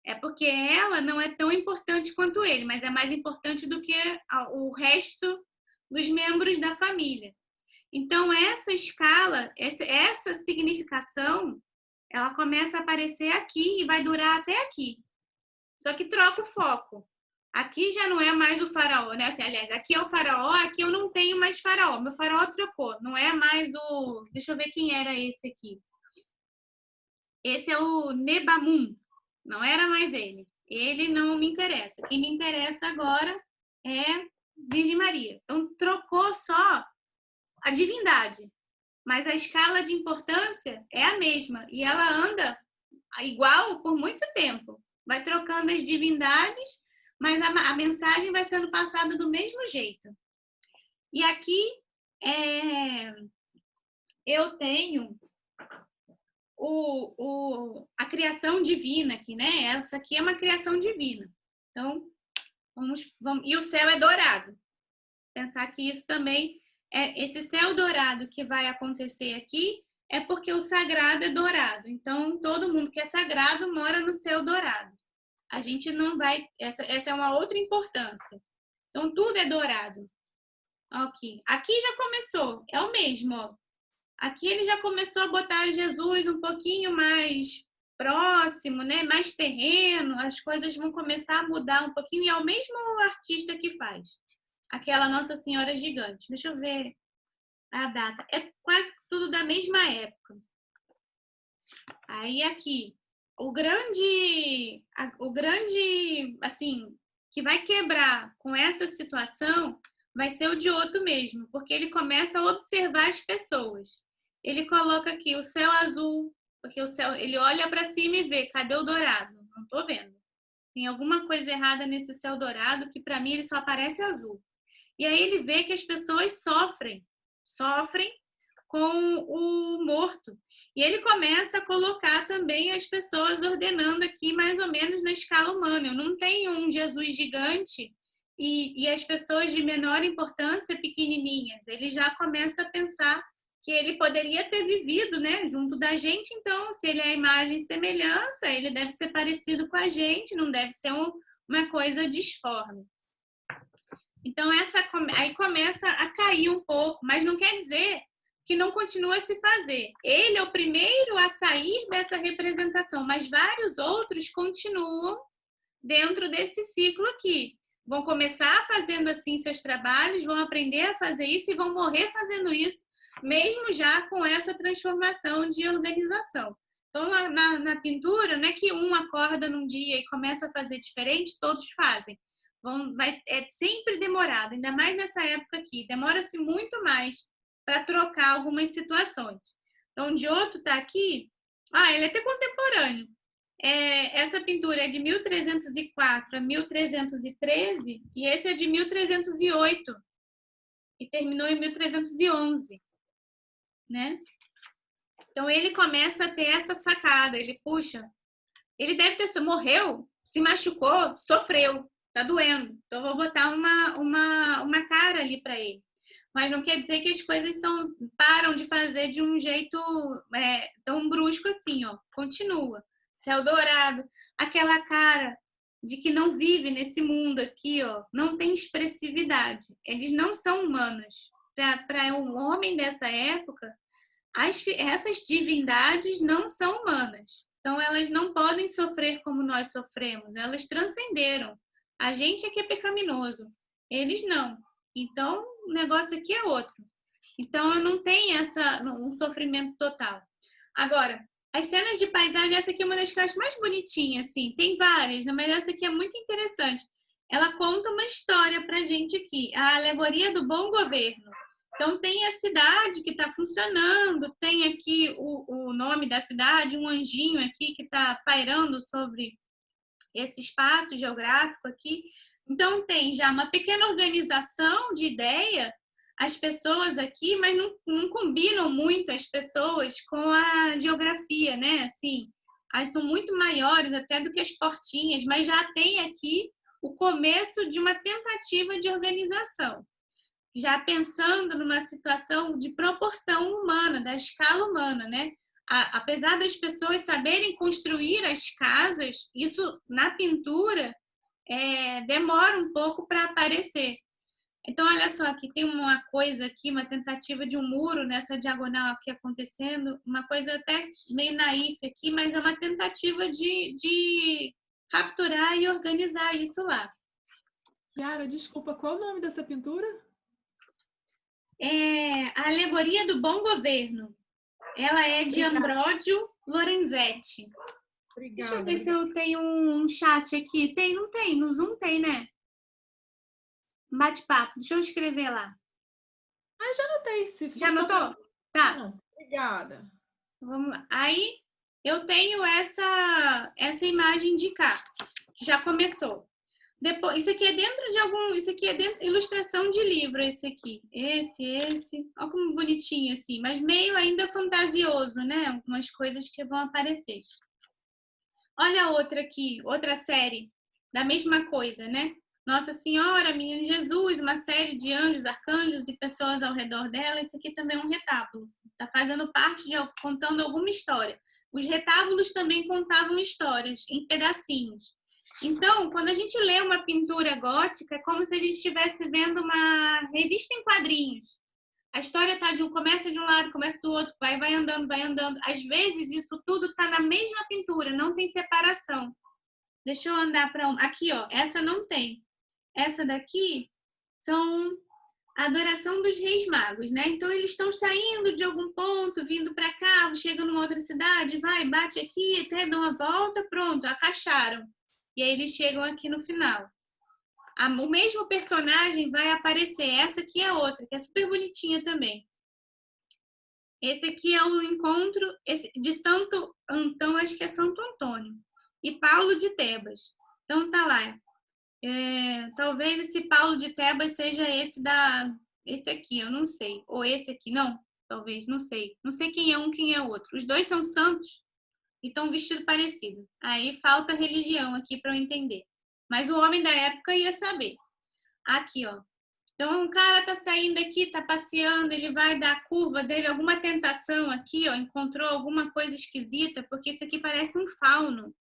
É porque ela não é tão importante quanto ele, mas é mais importante do que o resto dos membros da família. Então, essa escala, essa significação, ela começa a aparecer aqui e vai durar até aqui. Só que troca o foco. Aqui já não é mais o faraó, né? Assim, aliás, aqui é o faraó, aqui eu não tenho mais faraó. Meu faraó trocou. Não é mais o... Deixa eu ver quem era esse aqui. Esse é o Nebamun. Não era mais ele. Ele não me interessa. Quem me interessa agora é Virgem Maria. Então, trocou só a divindade. Mas a escala de importância é a mesma. E ela anda igual por muito tempo. Vai trocando as divindades, mas a mensagem vai sendo passada do mesmo jeito. E aqui eu tenho a criação divina aqui, né? Essa aqui é uma criação divina. Então, vamos, e o céu é dourado. Pensar que isso também esse céu dourado que vai acontecer aqui é porque o sagrado é dourado. Então, todo mundo que é sagrado mora no céu dourado. A gente não vai... Essa é uma outra importância. Então, tudo é dourado. Aqui já começou. É o mesmo, ó. Aqui ele já começou a botar Jesus um pouquinho mais próximo, né? Mais terreno. As coisas vão começar a mudar um pouquinho. E é o mesmo artista que faz. aquela Nossa Senhora gigante. Deixa eu ver a data. É quase tudo da mesma época. Aí aqui, o grande, assim, que vai quebrar com essa situação vai ser o Giotto mesmo, porque ele começa a observar as pessoas. Ele coloca aqui o céu azul, porque o céu, ele olha para cima e vê, cadê o dourado? Não tô vendo. Tem alguma coisa errada nesse céu dourado que para mim ele só aparece azul. E aí ele vê que as pessoas sofrem com o morto. E ele começa a colocar também as pessoas ordenando aqui mais ou menos na escala humana. Eu não tenho um Jesus gigante e as pessoas de menor importância pequenininhas. Ele já começa a pensar que ele poderia ter vivido, né, junto da gente. Então, se ele é a imagem e semelhança, ele deve ser parecido com a gente, não deve ser uma coisa disforme. Então, aí começa a cair um pouco, mas não quer dizer que não continua a se fazer. Ele é o primeiro a sair dessa representação, mas vários outros continuam dentro desse ciclo aqui. Vão começar fazendo assim seus trabalhos, vão aprender a fazer isso e vão morrer fazendo isso, mesmo já com essa transformação de organização. Então, na pintura, não é que um acorda num dia e começa a fazer diferente, todos fazem. É sempre demorado, ainda mais nessa época aqui. Demora-se muito mais para trocar algumas situações. Então, o Giotto está aqui. Ele é até contemporâneo. Essa pintura é de 1304 a 1313 e esse é de 1308 e terminou em 1311, né? Então, ele começa a ter essa sacada. Ele, puxa, ele deve ter morreu, se machucou, sofreu, tá doendo. Então, eu vou botar uma cara ali para ele. Mas não quer dizer que as coisas param de fazer de um jeito tão brusco assim, ó. Continua. Céu dourado, aquela cara de que não vive nesse mundo aqui, ó, não tem expressividade. Eles não são humanos. Para um homem dessa época, essas divindades não são humanas. Então, elas não podem sofrer como nós sofremos. Elas transcenderam. A gente é que é pecaminoso. Eles não. Então, o negócio aqui é outro. Então, eu não tenho um sofrimento total. Agora, as cenas de paisagem, essa aqui é uma das que eu acho mais bonitinha, assim. Tem várias, mas essa aqui é muito interessante. Ela conta uma história pra gente aqui. A alegoria do bom governo. Então, tem a cidade que está funcionando, tem aqui o nome da cidade, um anjinho aqui que está pairando sobre esse espaço geográfico aqui. Então, tem já uma pequena organização de ideia, as pessoas aqui, mas não combinam muito as pessoas com a geografia, né? Assim, elas são muito maiores até do que as portinhas, mas já tem aqui o começo de uma tentativa de organização. Já pensando numa situação de proporção humana, da escala humana, né? Apesar das pessoas saberem construir as casas, isso na pintura demora um pouco para aparecer. Então, olha só, aqui tem uma coisa aqui, uma tentativa de um muro nessa diagonal aqui acontecendo, uma coisa até meio naif aqui, mas é uma tentativa de capturar e organizar isso lá. Chiara, desculpa, qual é o nome dessa pintura? A Alegoria do Bom Governo. Ela é de Ambrogio Lorenzetti. Obrigada. Deixa eu ver se eu tenho um chat aqui. Tem? Não tem? No Zoom tem, né? Bate-papo. Deixa eu escrever lá. Já anotei. Já anotou? Tá. Não, obrigada. Vamos lá. Aí, eu tenho essa imagem de cá, que já começou. Depois, isso aqui é dentro de isso aqui é dentro ilustração de livro, esse aqui. Esse. Olha como bonitinho assim, mas meio ainda fantasioso, né? Algumas coisas que vão aparecer. Olha a outra aqui, outra série da mesma coisa, né? Nossa Senhora, Menino Jesus, uma série de anjos, arcanjos e pessoas ao redor dela. Isso aqui também é um retábulo. Está fazendo parte contando alguma história. Os retábulos também contavam histórias em pedacinhos. Então, quando a gente lê uma pintura gótica, é como se a gente estivesse vendo uma revista em quadrinhos. A história começa de um lado, começa do outro, vai andando, vai andando. Às vezes, isso tudo está na mesma pintura, não tem separação. Deixa eu andar para aqui, ó. Essa não tem. Essa daqui são a adoração dos reis magos, né? Então, eles estão saindo de algum ponto, vindo para cá, chegam numa outra cidade, vai, bate aqui, até dão uma volta, pronto, acacharam. E aí eles chegam aqui no final. O mesmo personagem vai aparecer. Essa aqui é outra, que é super bonitinha também. Esse aqui é o encontro de Santo Antão, acho que é Santo Antônio, e Paulo de Tebas. Então, tá lá. Talvez esse Paulo de Tebas seja esse aqui, eu não sei. Ou esse aqui, não, talvez, não sei. Não sei quem é um, quem é outro. Os dois são santos e estão vestidos parecido. Aí falta religião aqui para eu entender. Mas o homem da época ia saber. Aqui, ó. Então, o cara tá saindo aqui, tá passeando, ele vai dar a curva, teve alguma tentação aqui, ó, encontrou alguma coisa esquisita, porque isso aqui parece um fauno.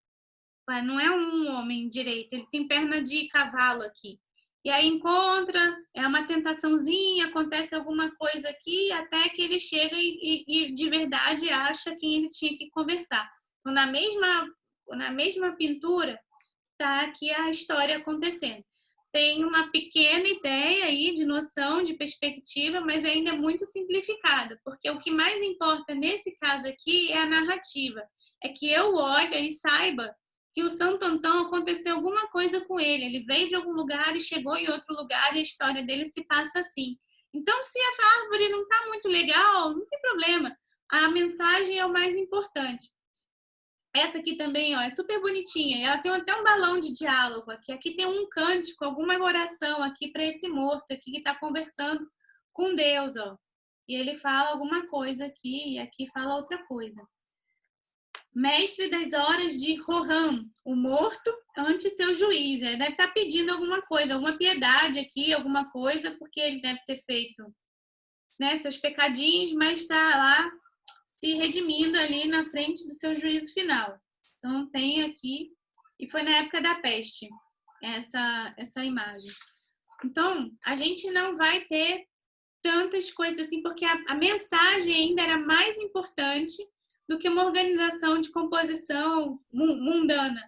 Não é um homem direito, ele tem perna de cavalo aqui. E aí encontra, é uma tentaçãozinha, acontece alguma coisa aqui, até que ele chega e de verdade acha quem ele tinha que conversar. Então, na mesma pintura, tá aqui a história acontecendo. Tem uma pequena ideia aí de noção, de perspectiva, mas ainda é muito simplificada, porque o que mais importa nesse caso aqui é a narrativa. É que eu olhe e saiba que o Santo Antão aconteceu alguma coisa com ele. Ele veio de algum lugar e chegou em outro lugar e a história dele se passa assim. Então, se a árvore não está muito legal, não tem problema. A mensagem é o mais importante. Essa aqui também, ó, é super bonitinha. Ela tem até um balão de diálogo aqui. Aqui tem um cântico, alguma oração aqui para esse morto aqui que está conversando com Deus, ó. E ele fala alguma coisa aqui e aqui fala outra coisa. Mestre das horas de Rohan, o morto ante seu juiz. Ele deve estar pedindo alguma coisa, alguma piedade aqui, alguma coisa, porque ele deve ter feito, né, seus pecadinhos, mas está lá se redimindo ali na frente do seu juízo final. Então, tem aqui, e foi na época da peste, essa imagem. Então, a gente não vai ter tantas coisas assim, porque a mensagem ainda era mais importante do que uma organização de composição mundana,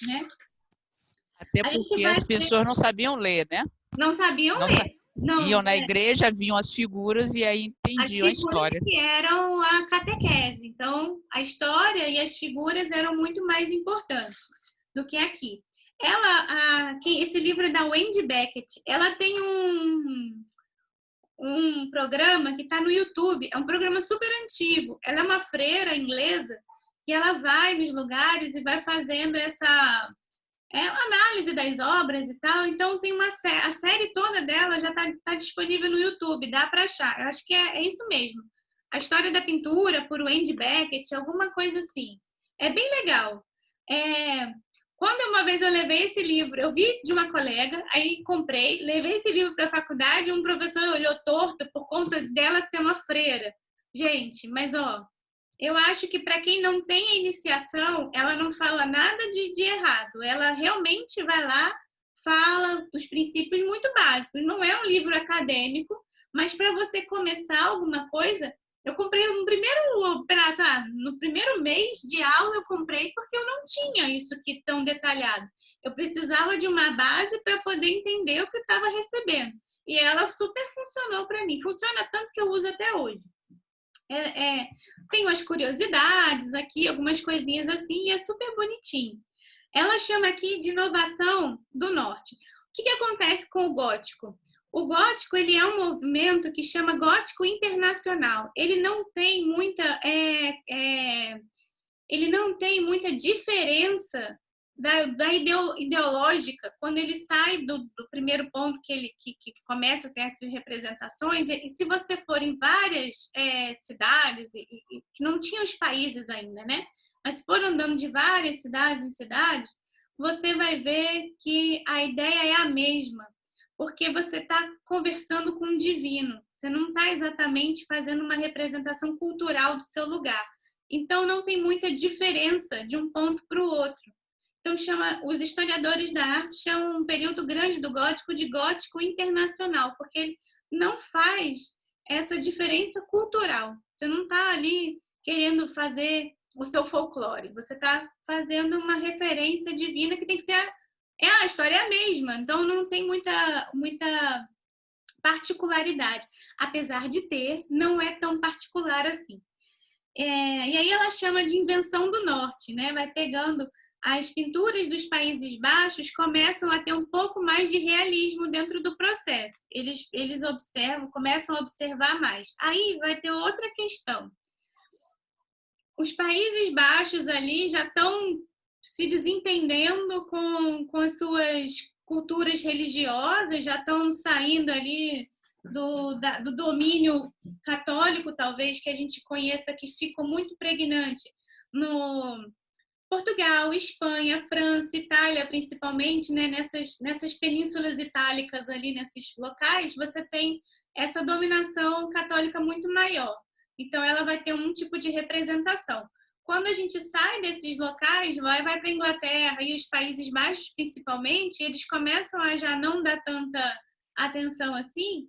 né? Até porque as pessoas não sabiam ler, né? Não sabiam ler. Não, iam na igreja, viam as figuras e aí entendiam a história. Que eram a catequese. Então, a história e as figuras eram muito mais importantes do que aqui. Esse livro é da Wendy Beckett. Ela tem um programa que está no YouTube. É um programa super antigo. Ela é uma freira inglesa que ela vai nos lugares e vai fazendo essa análise das obras e tal. Então, tem a série toda dela já tá disponível no YouTube, dá para achar. Eu acho que é isso mesmo. A história da pintura, por Wendy Beckett, alguma coisa assim. É bem legal. Quando uma vez eu levei esse livro, eu vi de uma colega, aí comprei, levei esse livro para a faculdade, um professor olhou torto por conta dela ser uma freira. Gente, mas eu acho que para quem não tem a iniciação, ela não fala nada de errado. Ela realmente vai lá, fala os princípios muito básicos. Não é um livro acadêmico, mas para você começar alguma coisa, eu comprei no primeiro mês de aula eu comprei porque eu não tinha isso aqui tão detalhado. Eu precisava de uma base para poder entender o que eu estava recebendo. E ela super funcionou para mim. Funciona tanto que eu uso até hoje. Tem umas curiosidades aqui, algumas coisinhas assim, e é super bonitinho. Ela chama aqui de inovação do norte. O que acontece com o gótico? O gótico, ele é um movimento que chama gótico internacional. Ele não tem muita diferença da ideológica quando ele sai do primeiro ponto que começa essas representações. E se você for em várias cidades, que não tinham os países ainda, né? Mas se for andando de várias cidades em cidades, você vai ver que a ideia é a mesma, porque você está conversando com o divino. Você não está exatamente fazendo uma representação cultural do seu lugar. Então, não tem muita diferença de um ponto para o outro. Então, os historiadores da arte chamam um período grande do gótico de gótico internacional, porque ele não faz essa diferença cultural. Você não está ali querendo fazer o seu folclore. Você está fazendo uma referência divina que tem que ser... a história é a mesma, então não tem muita particularidade. Apesar de ter, não é tão particular assim. E aí ela chama de invenção do norte, né? Vai pegando as pinturas dos Países Baixos, começam a ter um pouco mais de realismo dentro do processo. Eles observam, começam a observar mais. Aí vai ter outra questão. Os Países Baixos ali já estão se desentendendo com as suas culturas religiosas, já estão saindo ali do domínio católico, talvez, que a gente conheça, que ficou muito pregnante no Portugal, Espanha, França, Itália, principalmente, né? Nessas penínsulas itálicas ali, nesses locais, você tem essa dominação católica muito maior. Então, ela vai ter um tipo de representação. Quando a gente sai desses locais, vai para a Inglaterra e os Países Baixos, principalmente, eles começam a já não dar tanta atenção assim,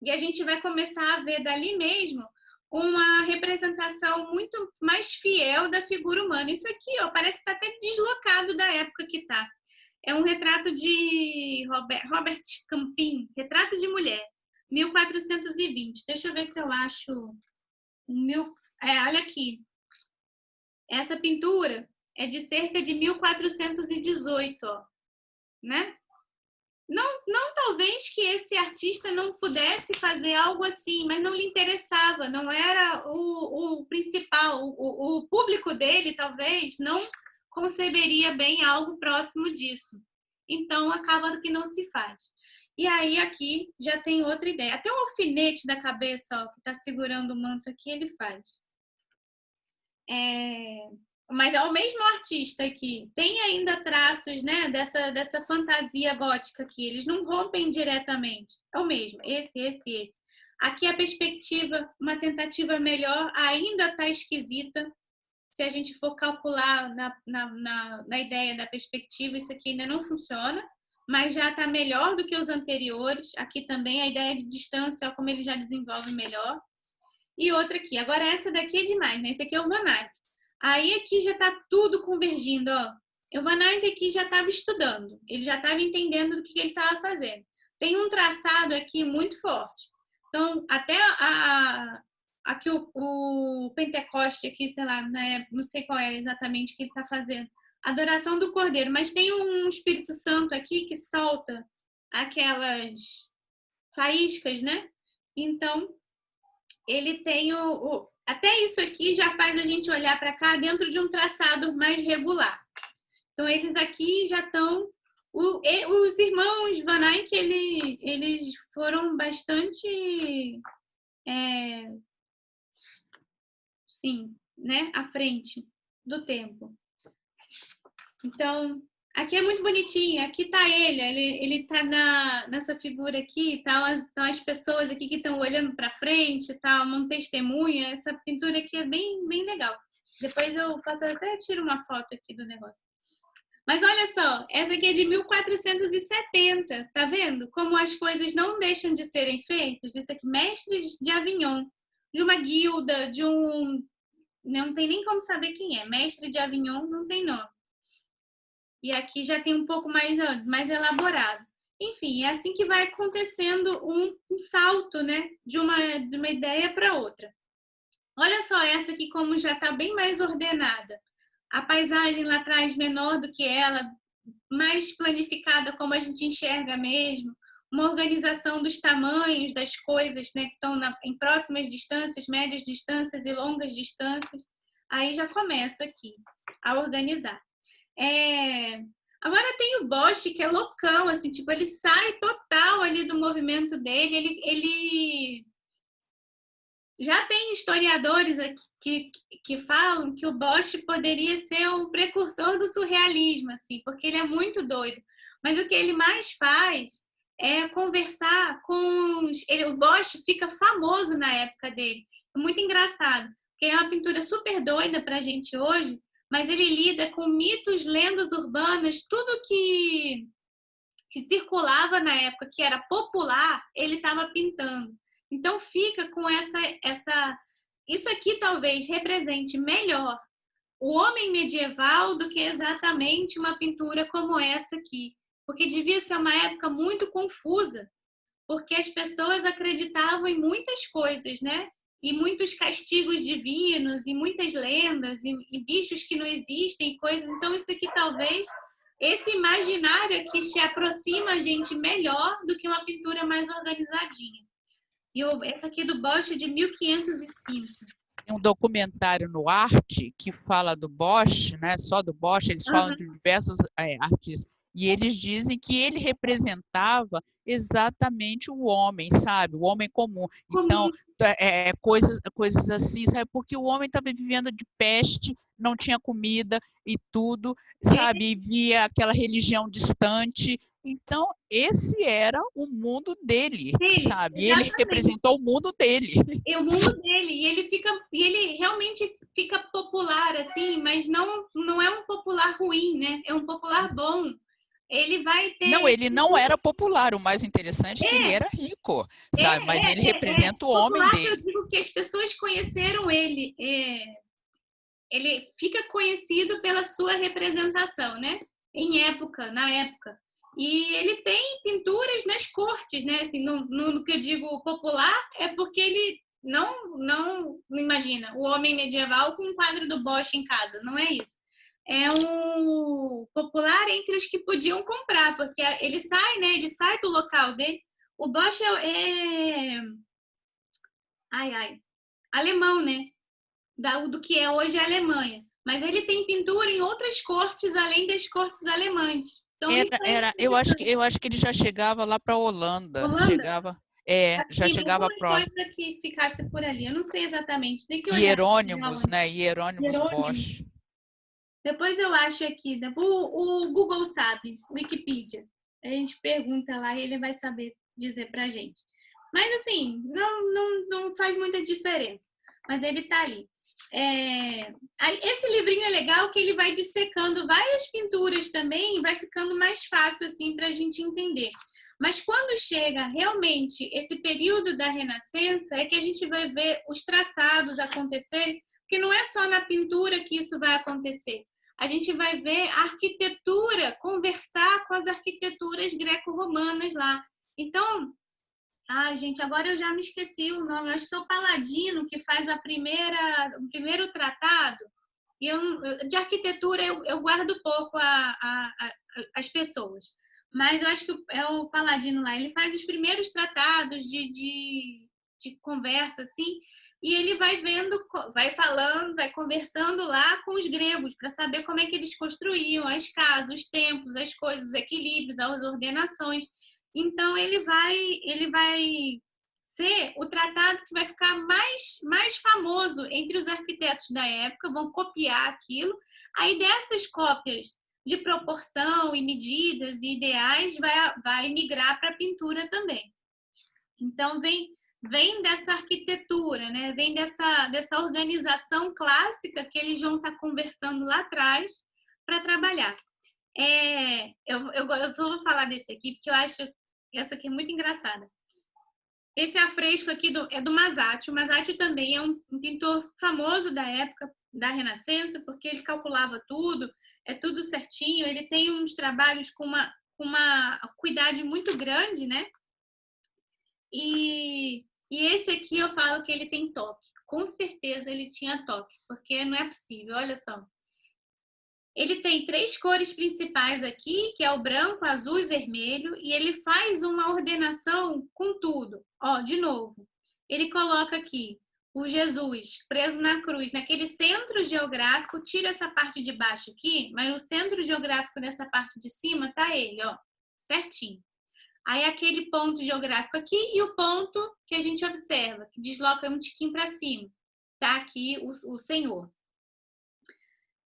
e a gente vai começar a ver dali mesmo uma representação muito mais fiel da figura humana. Isso aqui, ó, parece que está até deslocado da época que está. É um retrato de Robert Campin, Retrato de Mulher, 1420. Deixa eu ver se eu acho... olha aqui. Essa pintura é de cerca de 1418, ó, né? Não talvez que esse artista não pudesse fazer algo assim, mas não lhe interessava, não era o principal. O público dele, talvez, não conceberia bem algo próximo disso. Então, acaba que não se faz. E aí, aqui, já tem outra ideia. Até o alfinete da cabeça, ó, que está segurando o manto aqui, ele faz. Mas é o mesmo artista aqui. Tem ainda traços, né, dessa fantasia gótica aqui. Eles não rompem diretamente. É o mesmo. Esse. Aqui a perspectiva, uma tentativa melhor, ainda está esquisita. Se a gente for calcular na ideia da perspectiva, isso aqui ainda não funciona. Mas já está melhor do que os anteriores. Aqui também a ideia de distância, ó, como ele já desenvolve melhor. E outra aqui. Agora essa daqui é demais, né? Esse aqui é o Van Eyck. Aí aqui já está tudo convergindo, ó. O Van Eyck aqui já estava estudando. Ele já estava entendendo do que ele estava fazendo. Tem um traçado aqui muito forte. Então, até aqui o Pentecoste aqui, sei lá, né? Não sei qual é exatamente o que ele está fazendo. Adoração do Cordeiro. Mas tem um Espírito Santo aqui que solta aquelas faíscas, né? Então, ele tem até isso aqui já faz a gente olhar para cá dentro de um traçado mais regular. Então, eles aqui já estão... Os irmãos Van Eyck, eles foram bastante... sim, né? À frente do tempo. Então... Aqui é muito bonitinho, aqui está ele está nessa figura aqui, estão as pessoas aqui que estão olhando para frente, tá uma testemunha. Essa pintura aqui é bem, bem legal. Depois eu posso até tirar uma foto aqui do negócio. Mas olha só, essa aqui é de 1470, tá vendo? Como as coisas não deixam de serem feitas. Isso aqui, Mestres de Avignon, de uma guilda, não tem nem como saber quem é. Mestre de Avignon não tem nome. E aqui já tem um pouco mais elaborado. Enfim, é assim que vai acontecendo um salto, né? De uma ideia para outra. Olha só essa aqui como já está bem mais ordenada. A paisagem lá atrás menor do que ela, mais planificada como a gente enxerga mesmo. Uma organização dos tamanhos das coisas, né? Que estão em próximas distâncias, médias distâncias e longas distâncias. Aí já começa aqui a organizar. Agora tem o Bosch, que é loucão, assim, tipo, ele sai total ali do movimento dele, ele já tem historiadores aqui que falam que o Bosch poderia ser um precursor do surrealismo, assim, porque ele é muito doido. Mas o que ele mais faz é conversar com... o Bosch fica famoso na época dele. É muito engraçado, porque é uma pintura super doida pra gente hoje, mas ele lida com mitos, lendas urbanas, tudo que circulava na época, que era popular, ele estava pintando. Então fica com essa... Isso aqui talvez represente melhor o homem medieval do que exatamente uma pintura como essa aqui, porque devia ser uma época muito confusa, porque as pessoas acreditavam em muitas coisas, né? E muitos castigos divinos, e muitas lendas, e bichos que não existem, coisas. Então, isso aqui talvez, esse imaginário aqui se aproxima a gente melhor do que uma pintura mais organizadinha. E essa aqui do Bosch é de 1505. Tem um documentário no Arte que fala do Bosch, né? Só do Bosch, eles falam de diversos artistas. E eles dizem que ele representava exatamente o homem, sabe? O homem comum. Então, coisas assim, sabe? Porque o homem estava vivendo de peste, não tinha comida e tudo, sabe? E via aquela religião distante. Então, esse era o mundo dele, sabe? E ele representou o mundo dele. O mundo dele. E ele realmente fica popular, assim, mas não é um popular ruim, né? É um popular bom. Ele vai ter... Não, ele não era popular. O mais interessante é que ele era rico, sabe? Mas ele representa o homem popular, dele. Eu digo que as pessoas conheceram ele. Ele fica conhecido pela sua representação, né? Na época. E ele tem pinturas nas cortes, né? Assim, no que eu digo popular, é porque ele não imagina o homem medieval com um quadro do Bosch em casa. Não é isso. É um popular entre os que podiam comprar, porque ele sai, né? Ele sai do local dele. O Bosch é alemão, né? Do que é hoje a Alemanha. Mas ele tem pintura em outras cortes, além das cortes alemãs. Então, eu acho que ele já chegava lá para a Holanda. Já chegava próximo. Coisa que ficasse por ali. Eu não sei exatamente. Tem que olhar. Hierônimos, né? Hierônimos Bosch. Depois eu acho aqui. O Google sabe. Wikipedia. A gente pergunta lá e ele vai saber dizer pra gente. Mas assim, não faz muita diferença. Mas ele tá ali. Esse livrinho é legal que ele vai dissecando várias pinturas também, vai ficando mais fácil assim para a gente entender. Mas quando chega realmente esse período da Renascença, é que a gente vai ver os traçados acontecerem, porque não é só na pintura que isso vai acontecer. A gente vai ver a arquitetura conversar com as arquiteturas greco-romanas lá. Então, gente, agora eu já me esqueci o nome. Eu acho que é o Paladino que faz o primeiro tratado. E de arquitetura eu guardo pouco as pessoas. Mas eu acho que é o Paladino lá. Ele faz os primeiros tratados de conversa, assim. E ele vai vendo, vai falando, vai conversando lá com os gregos para saber como é que eles construíam as casas, os templos, as coisas, os equilíbrios, as ordenações. Então, ele vai ser o tratado que vai ficar mais famoso entre os arquitetos da época, vão copiar aquilo. Aí, dessas cópias de proporção e medidas e ideais, vai migrar para a pintura também. Então, vem dessa arquitetura, né? Vem dessa organização clássica que eles vão estar conversando lá atrás para trabalhar. Eu vou falar desse aqui, porque eu acho essa aqui é muito engraçada. Esse afresco aqui é do Masaccio. O Masaccio também é um pintor famoso da época da Renascença, porque ele calculava tudo, é tudo certinho. Ele tem uns trabalhos com uma cuidado muito grande, né? E esse aqui eu falo que ele tem toque. Com certeza ele tinha toque, porque não é possível. Olha só. Ele tem 3 cores principais aqui, que é o branco, azul e vermelho, e ele faz uma ordenação com tudo. Ó, de novo, ele coloca aqui o Jesus preso na cruz, naquele centro geográfico, tira essa parte de baixo aqui, mas no centro geográfico dessa parte de cima tá ele, ó, certinho. Aí aquele ponto geográfico aqui e o ponto que a gente observa, que desloca um tiquinho para cima. Tá aqui o Senhor.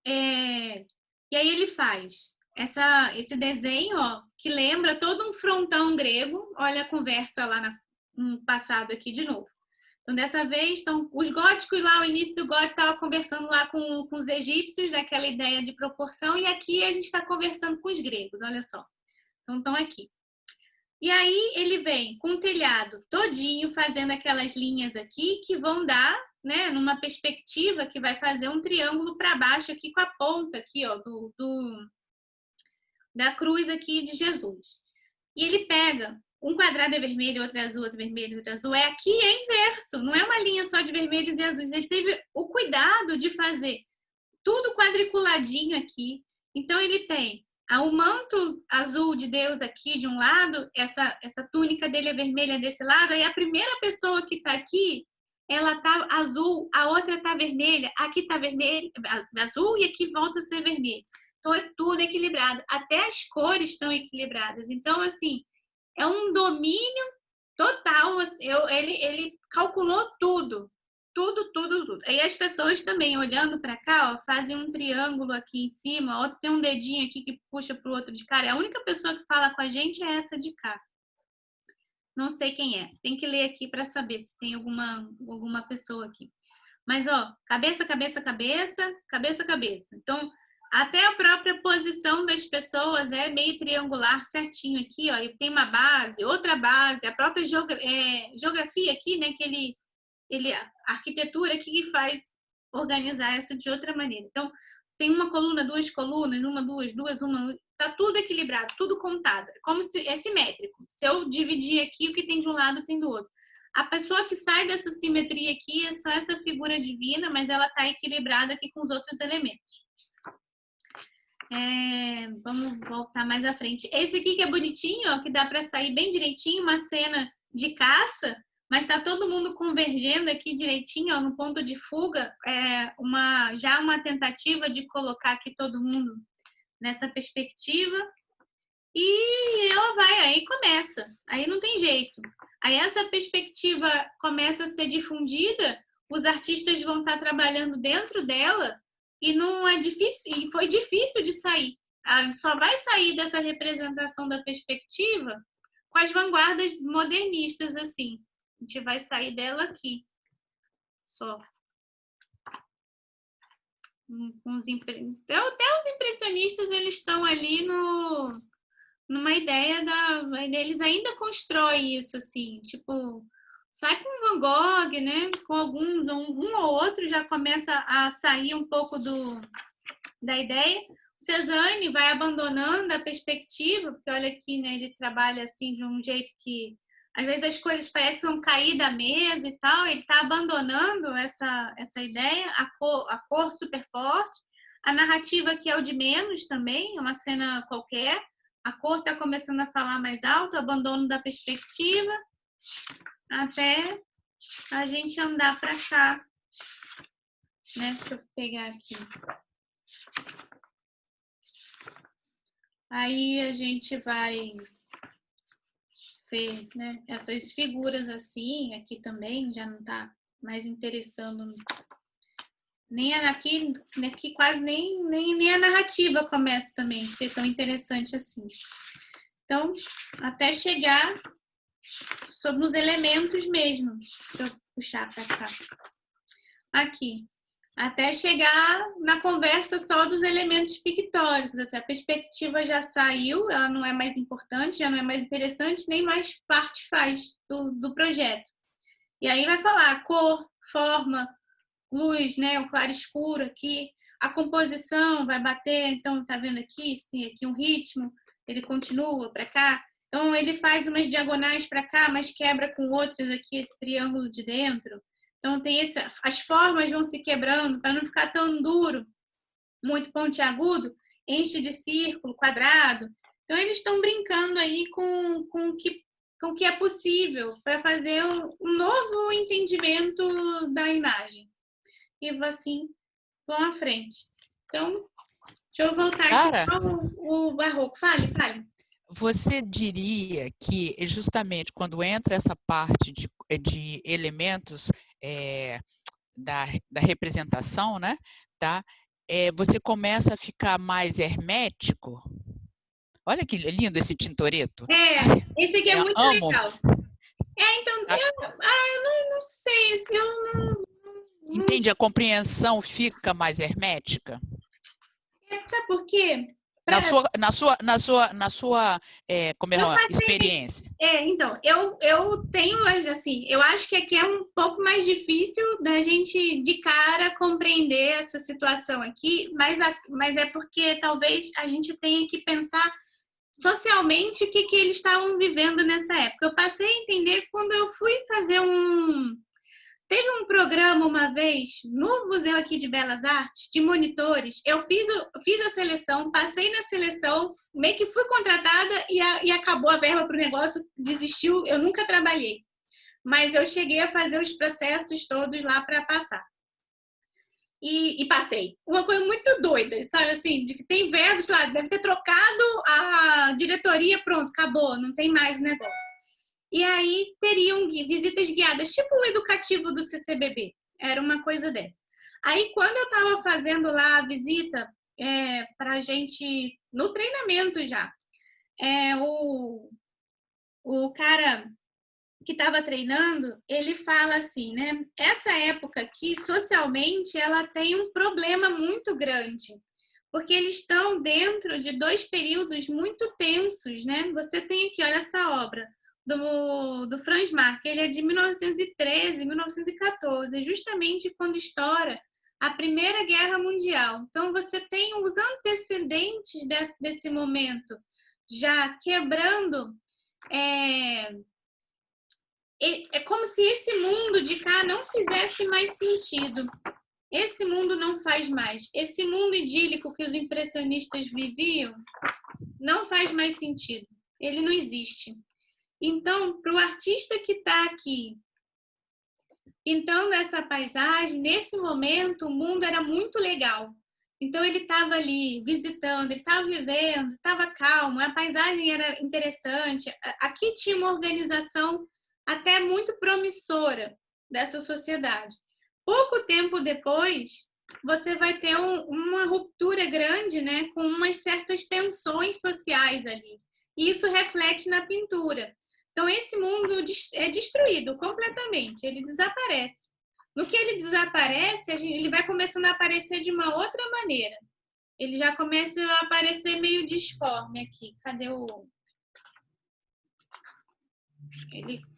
E aí ele faz esse desenho, ó, que lembra todo um frontão grego. Olha a conversa lá no passado aqui de novo. Então, dessa vez, os góticos lá, o início do gótico estava conversando lá com os egípcios, daquela ideia de proporção, e aqui a gente está conversando com os gregos, olha só. Então, estão aqui. E aí ele vem com o telhado todinho, fazendo aquelas linhas aqui que vão dar, né, numa perspectiva que vai fazer um triângulo para baixo aqui com a ponta aqui, ó, da cruz aqui de Jesus. E ele pega um quadrado é vermelho, outro é azul, outro é vermelho, outro é azul. Aqui é inverso, não é uma linha só de vermelhos e azuis. Ele teve o cuidado de fazer tudo quadriculadinho aqui. Então, ele tem o manto azul de Deus aqui de um lado, essa túnica dele é vermelha desse lado, aí a primeira pessoa que está aqui, ela tá azul, a outra tá vermelha, aqui tá vermelho, azul e aqui volta a ser vermelho. Então, é tudo equilibrado. Até as cores estão equilibradas. Então, assim, é um domínio total. Ele calculou tudo. Tudo. Aí as pessoas também, olhando para cá, ó, fazem um triângulo aqui em cima, outro tem um dedinho aqui que puxa para o outro de cá. A única pessoa que fala com a gente é essa de cá. Não sei quem é. Tem que ler aqui para saber se tem alguma pessoa aqui. Mas, ó, cabeça. Então, até a própria posição das pessoas é meio triangular certinho aqui, ó. E tem uma base, outra base, a própria geografia aqui, né? Que a arquitetura aqui que faz organizar essa de outra maneira. Então, tem uma coluna, duas colunas, uma, duas, uma. Tá tudo equilibrado, tudo contado. Como se é simétrico. Se eu dividir aqui, o que tem de um lado tem do outro. A pessoa que sai dessa simetria aqui é só essa figura divina, mas ela tá equilibrada aqui com os outros elementos. Vamos voltar mais à frente. Esse aqui que é bonitinho, ó, que dá para sair bem direitinho, uma cena de caça, mas está todo mundo convergendo aqui direitinho, ó, no ponto de fuga. Já uma tentativa de colocar aqui todo mundo nessa perspectiva. E ela vai, aí começa. Aí não tem jeito. Aí essa perspectiva começa a ser difundida, os artistas vão estar trabalhando dentro dela, e não é difícil, e foi difícil de sair. Só vai sair dessa representação da perspectiva com as vanguardas modernistas, assim. A gente vai sair dela aqui. Só. Até os impressionistas, eles estão ali numa ideia eles ainda constroem isso, assim, tipo, sai com Van Gogh, né? Com alguns, um ou outro já começa a sair um pouco da ideia. Cézanne vai abandonando a perspectiva, porque olha aqui, né? Ele trabalha assim de um jeito que às vezes as coisas parecem cair da mesa e tal. Ele está abandonando essa ideia, a cor super forte, a narrativa que é o de menos também, uma cena qualquer. A cor está começando a falar mais alto, abandono da perspectiva, até a gente andar para cá. Né? Deixa eu pegar aqui. Aí a gente vai ver, né? Essas figuras assim, aqui também já não está mais interessando. Nem aqui quase nem a narrativa começa também a ser tão interessante assim. Então, até chegar sobre os elementos mesmo. Deixa eu puxar para cá. Aqui. Até chegar na conversa só dos elementos pictóricos. Assim, a perspectiva já saiu, ela não é mais importante, já não é mais interessante, nem mais parte faz do projeto. E aí vai falar cor, forma, luz, né, o claro escuro aqui, a composição vai bater, então tá vendo aqui, tem aqui um ritmo, ele continua para cá, então ele faz umas diagonais para cá, mas quebra com outras aqui, esse triângulo de dentro. Então tem as formas vão se quebrando para não ficar tão duro, muito pontiagudo, enche de círculo, quadrado. Então eles estão brincando aí com o que é possível para fazer um novo entendimento da imagem. E assim vão à frente. Então, deixa eu voltar aqui para o barroco. Fale. Você diria que justamente quando entra essa parte de elementos da representação, né, tá? Você começa a ficar mais hermético? Olha que lindo esse Tintoretto. Esse aqui é muito legal. Então, eu não sei se eu não... Entende? A compreensão fica mais hermética? Sabe por quê? Na sua experiência. Então, eu tenho, assim, eu acho que aqui é um pouco mais difícil da gente, de cara, compreender essa situação aqui, mas é porque talvez a gente tenha que pensar socialmente o que eles estavam vivendo nessa época. Eu passei a entender quando eu fui fazer Teve um programa uma vez no Museu aqui de Belas Artes, de monitores. Eu fiz a seleção, passei na seleção, meio que fui contratada e acabou a verba para o negócio, desistiu. Eu nunca trabalhei, mas eu cheguei a fazer os processos todos lá para passar. E passei. Uma coisa muito doida, sabe assim, de que tem verbos lá, deve ter trocado a diretoria, pronto, acabou, não tem mais o negócio. E aí teriam visitas guiadas, tipo o educativo do CCBB. Era uma coisa dessa. Aí, quando eu estava fazendo lá a visita para a gente, no treinamento já, o cara que estava treinando, ele fala assim, né? Essa época aqui, socialmente, ela tem um problema muito grande. Porque eles estão dentro de 2 períodos muito tensos, né? Você tem aqui, olha essa obra do Franz Marc, ele é de 1913, 1914, justamente quando estoura a Primeira Guerra Mundial. Então, você tem os antecedentes desse momento, já quebrando... É como se esse mundo de cá não fizesse mais sentido. Esse mundo não faz mais. Esse mundo idílico que os impressionistas viviam não faz mais sentido. Ele não existe. Então, para o artista que está aqui pintando essa paisagem, nesse momento o mundo era muito legal. Então, ele estava ali visitando, ele estava vivendo, estava calmo, a paisagem era interessante. Aqui tinha uma organização até muito promissora dessa sociedade. Pouco tempo depois, você vai ter uma ruptura grande, né, com umas certas tensões sociais ali. E isso reflete na pintura. Então, esse mundo é destruído completamente, ele desaparece. No que ele desaparece, ele vai começando a aparecer de uma outra maneira. Ele já começa a aparecer meio disforme aqui. Cadê o...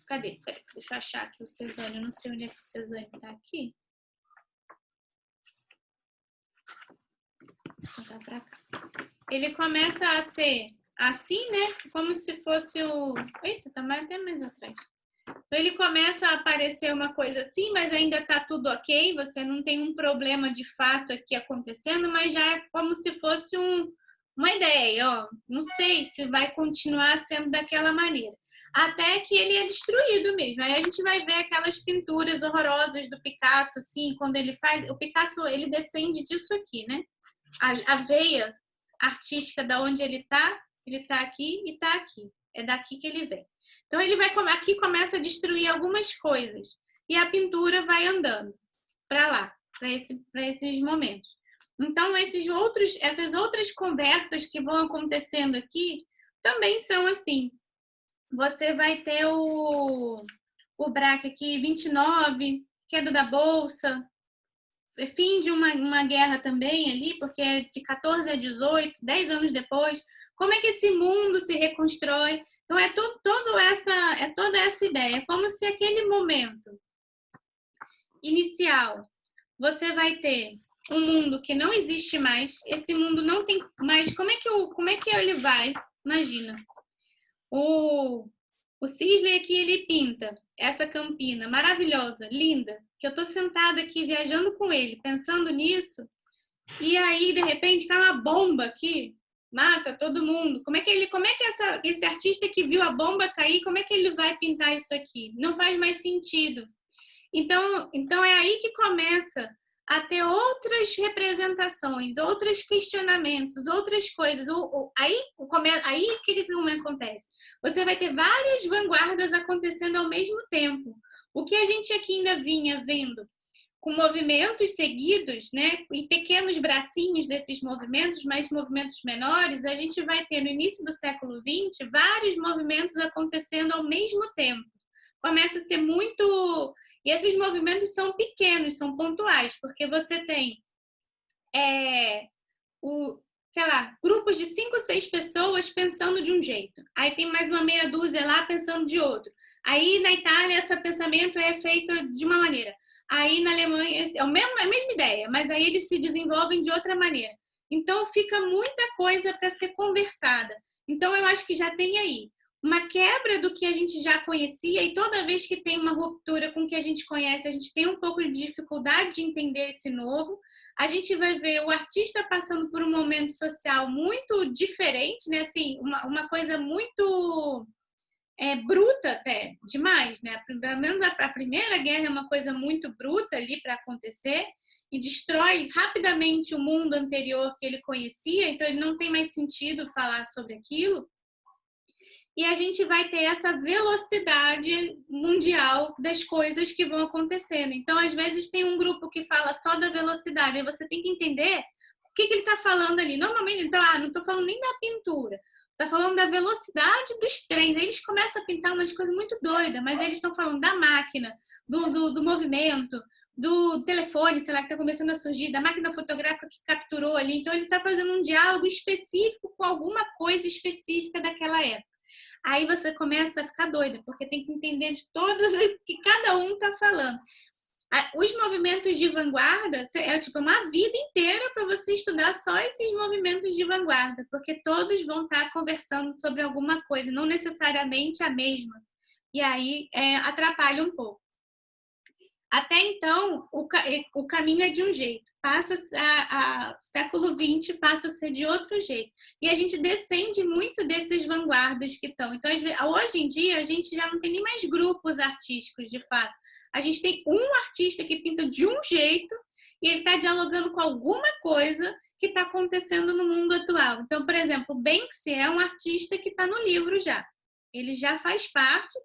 Cadê? Deixa eu achar aqui o Cezanne. Eu não sei onde é que o Cezanne está aqui. Vou botar pra cá. Ele começa a ser assim, né? Como se fosse o... Eita, tá até mais atrás. Então, ele começa a aparecer uma coisa assim, mas ainda tá tudo ok. Você não tem um problema de fato aqui acontecendo, mas já é como se fosse uma ideia, ó. Não sei se vai continuar sendo daquela maneira. Até que ele é destruído mesmo. Aí a gente vai ver aquelas pinturas horrorosas do Picasso, assim, quando ele faz... O Picasso, ele descende disso aqui, né? A veia artística da onde ele tá aqui e tá aqui. É daqui que ele vem. Então, ele vai aqui começa a destruir algumas coisas. E a pintura vai andando para lá, para esses momentos. Então, essas outras conversas que vão acontecendo aqui também são assim. Você vai ter o Braque aqui, 29, queda da Bolsa, fim de uma guerra também ali, porque é de 14 a 18, 10 anos depois. Como é que esse mundo se reconstrói? Então, é toda essa ideia. É como se aquele momento inicial, você vai ter um mundo que não existe mais. Esse mundo não tem mais... Como é que ele vai? Imagina. O Sisley aqui, ele pinta essa campina maravilhosa, linda, que eu tô sentada aqui viajando com ele, pensando nisso, e aí, de repente, cai uma bomba aqui, mata todo mundo. Como é que esse artista que viu a bomba cair, como é que ele vai pintar isso aqui? Não faz mais sentido. Então é aí que começa a ter outras representações, outros questionamentos, outras coisas. Aí que acontece? Você vai ter várias vanguardas acontecendo ao mesmo tempo. O que a gente aqui ainda vinha vendo com movimentos seguidos, né, e pequenos bracinhos desses movimentos, mas movimentos menores, a gente vai ter no início do século XX vários movimentos acontecendo ao mesmo tempo. Começa a ser muito... E esses movimentos são pequenos, são pontuais, porque você tem, grupos de 5, 6 pessoas pensando de um jeito. Aí tem mais uma meia dúzia lá pensando de outro. Aí na Itália esse pensamento é feito de uma maneira. Aí na Alemanha é a mesma ideia, mas aí eles se desenvolvem de outra maneira. Então fica muita coisa para ser conversada. Então, eu acho que já tem aí uma quebra do que a gente já conhecia, e toda vez que tem uma ruptura com o que a gente conhece, a gente tem um pouco de dificuldade de entender esse novo. A gente vai ver o artista passando por um momento social muito diferente, né? Assim, uma coisa muito bruta até, demais, né? Pelo menos a Primeira Guerra é uma coisa muito bruta ali para acontecer e destrói rapidamente o mundo anterior que ele conhecia, então ele não tem mais sentido falar sobre aquilo. E a gente vai ter essa velocidade mundial das coisas que vão acontecendo. Então, às vezes, tem um grupo que fala só da velocidade, aí você tem que entender o que ele está falando ali. Normalmente, então, não estou falando nem da pintura, está falando da velocidade dos trens. Aí eles começam a pintar umas coisas muito doidas, mas eles estão falando da máquina, do movimento, do telefone, sei lá, que está começando a surgir, da máquina fotográfica que capturou ali. Então, ele está fazendo um diálogo específico com alguma coisa específica daquela época. Aí você começa a ficar doida, porque tem que entender de todos o que cada um está falando. Os movimentos de vanguarda é tipo uma vida inteira para você estudar só esses movimentos de vanguarda, porque todos vão estar conversando sobre alguma coisa, não necessariamente a mesma. E aí atrapalha um pouco. Até então, o caminho é de um jeito. Século XX passa a ser de outro jeito. E a gente descende muito desses vanguardas que estão. Então, hoje em dia, a gente já não tem nem mais grupos artísticos, de fato. A gente tem um artista que pinta de um jeito e ele está dialogando com alguma coisa que está acontecendo no mundo atual. Então, por exemplo, o Banksy é um artista que está no livro já. Ele já faz parte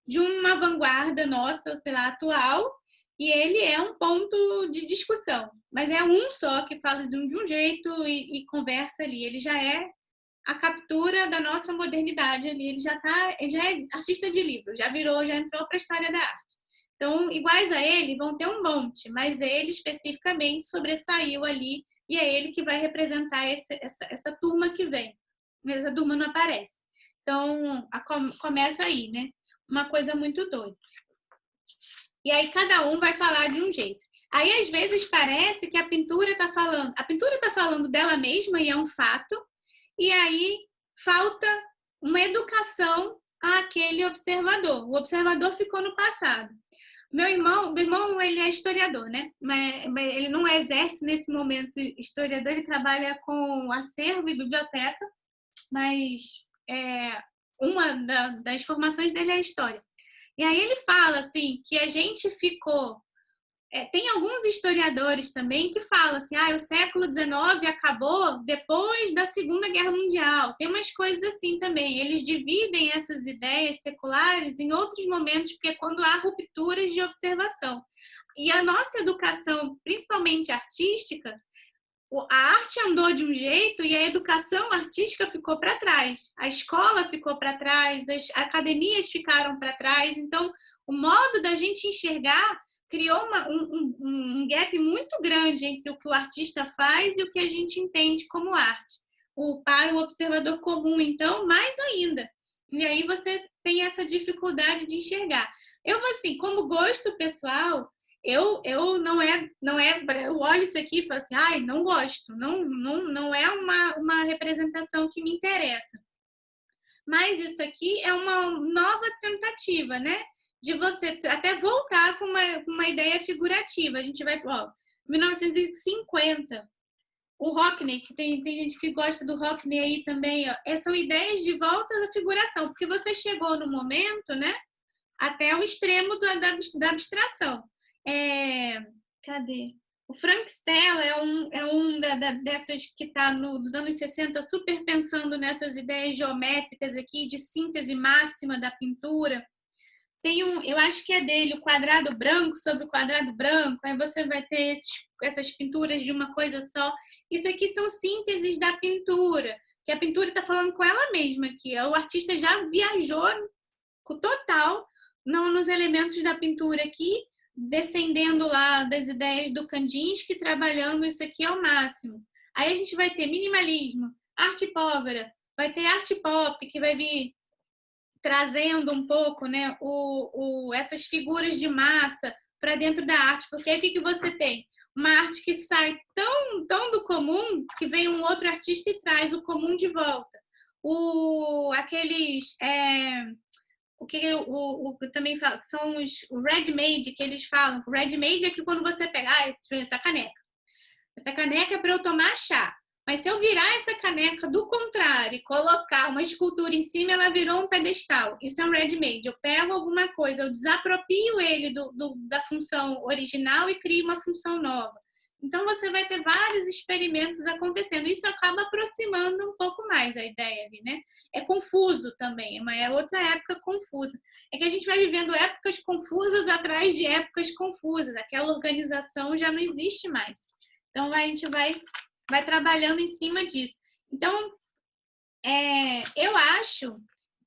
de uma vanguarda nossa, sei lá, atual, e ele é um ponto de discussão, mas é um só que fala de um jeito e conversa ali. Ele já é a captura da nossa modernidade ali, ele já é artista de livro, já entrou para a história da arte. Então, iguais a ele, vão ter um monte, mas ele especificamente sobressaiu ali, e é ele que vai representar essa turma que vem. Essa turma não aparece. Então, começa aí, né? Uma coisa muito doida. E aí cada um vai falar de um jeito. Aí, às vezes, parece que a pintura está falando dela mesma, e é um fato, e aí falta uma educação àquele observador. O observador ficou no passado. Meu irmão, ele é historiador, né? Mas ele não exerce nesse momento historiador, ele trabalha com acervo e biblioteca, mas uma das formações dele é a história. E aí ele fala assim, que a gente ficou... tem alguns historiadores também que falam assim, o século XIX acabou depois da Segunda Guerra Mundial. Tem umas coisas assim também. Eles dividem essas ideias seculares em outros momentos, porque é quando há rupturas de observação. E a nossa educação, principalmente artística, a arte andou de um jeito e a educação artística ficou para trás. A escola ficou para trás, as academias ficaram para trás. Então, o modo da gente enxergar criou um gap muito grande entre o que o artista faz e o que a gente entende como arte. Para o observador comum, então, mais ainda. E aí você tem essa dificuldade de enxergar. Eu, assim, como gosto pessoal... Eu olho isso aqui e falo assim, não gosto, não é uma representação que me interessa. Mas isso aqui é uma nova tentativa, né? De você até voltar com uma ideia figurativa. A gente vai, 1950, o Hockney, que tem gente que gosta do Hockney aí também, são ideias de volta da figuração, porque você chegou no momento, né? Até o extremo da abstração. Cadê? O Frank Stella é um dessas que está dos anos 60 super pensando nessas ideias geométricas aqui de síntese máxima da pintura. Tem eu acho que é dele, o quadrado branco sobre o quadrado branco, aí você vai ter essas pinturas de uma coisa só. Isso aqui são sínteses da pintura, que a pintura está falando com ela mesma aqui. O artista já viajou total nos elementos da pintura aqui, descendendo lá das ideias do Kandinsky, trabalhando isso aqui ao máximo. Aí a gente vai ter minimalismo, arte povera, vai ter arte pop, que vai vir trazendo um pouco, né, essas figuras de massa para dentro da arte, porque aí o que você tem? Uma arte que sai tão do comum, que vem um outro artista e traz o comum de volta. aqueles... o que eu também falo, que são o ready-made, que eles falam. O ready-made é que quando você pegar essa caneca. Essa caneca é para eu tomar chá. Mas se eu virar essa caneca do contrário e colocar uma escultura em cima, ela virou um pedestal. Isso é um ready-made. Eu pego alguma coisa, eu desaproprio ele da função original e crio uma função nova. Então, você vai ter vários experimentos acontecendo. Isso acaba aproximando um pouco mais a ideia ali, né? É confuso também, é outra época confusa. É que a gente vai vivendo épocas confusas atrás de épocas confusas. Aquela organização já não existe mais. Então, a gente vai trabalhando em cima disso. Então, eu acho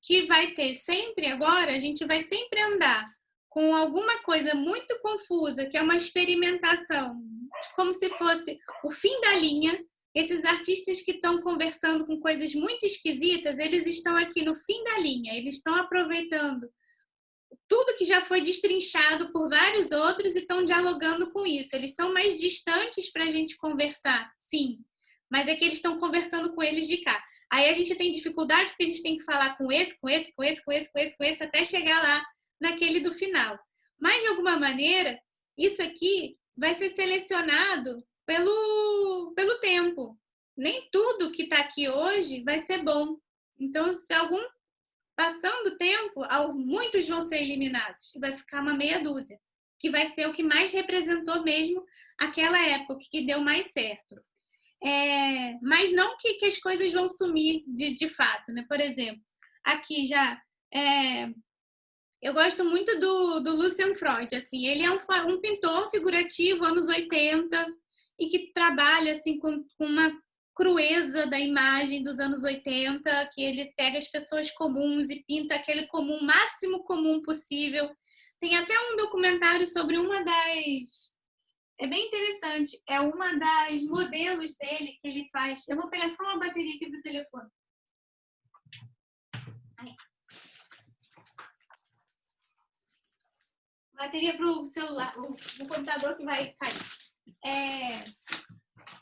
que vai ter sempre agora, a gente vai sempre andar com alguma coisa muito confusa, que é uma experimentação, como se fosse o fim da linha. Esses artistas que estão conversando com coisas muito esquisitas, eles estão aqui no fim da linha, eles estão aproveitando tudo que já foi destrinchado por vários outros e estão dialogando com isso. Eles são mais distantes para a gente conversar, sim, mas é que eles estão conversando com eles de cá. Aí a gente tem dificuldade porque a gente tem que falar com esse, até chegar lá naquele do final. Mas, de alguma maneira, isso aqui vai ser selecionado pelo tempo. Nem tudo que está aqui hoje vai ser bom. Então, se passando o tempo, muitos vão ser eliminados. Vai ficar uma meia dúzia, que vai ser o que mais representou mesmo aquela época, que deu mais certo. Mas não que as coisas vão sumir de fato, né? Por exemplo, aqui já... eu gosto muito do Lucian Freud, assim, ele é um pintor figurativo, anos 80, e que trabalha assim, com uma crueza da imagem dos anos 80, que ele pega as pessoas comuns e pinta aquele comum, máximo comum possível. Tem até um documentário sobre uma das... É bem interessante, é uma das modelos dele que ele faz. Eu vou pegar só uma bateria aqui pro telefone. Bateria pro celular, o computador que vai cair.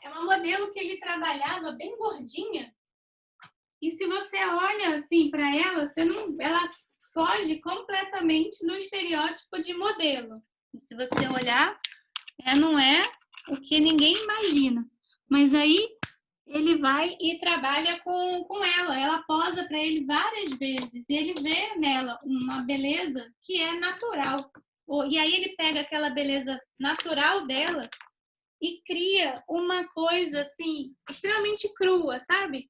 É uma modelo que ele trabalhava bem gordinha. E se você olha assim para ela, ela foge completamente do estereótipo de modelo. E se você olhar, não é o que ninguém imagina. Mas aí ele vai e trabalha com ela. Ela posa para ele várias vezes. E ele vê nela uma beleza que é natural. E aí ele pega aquela beleza natural dela e cria uma coisa assim extremamente crua, sabe?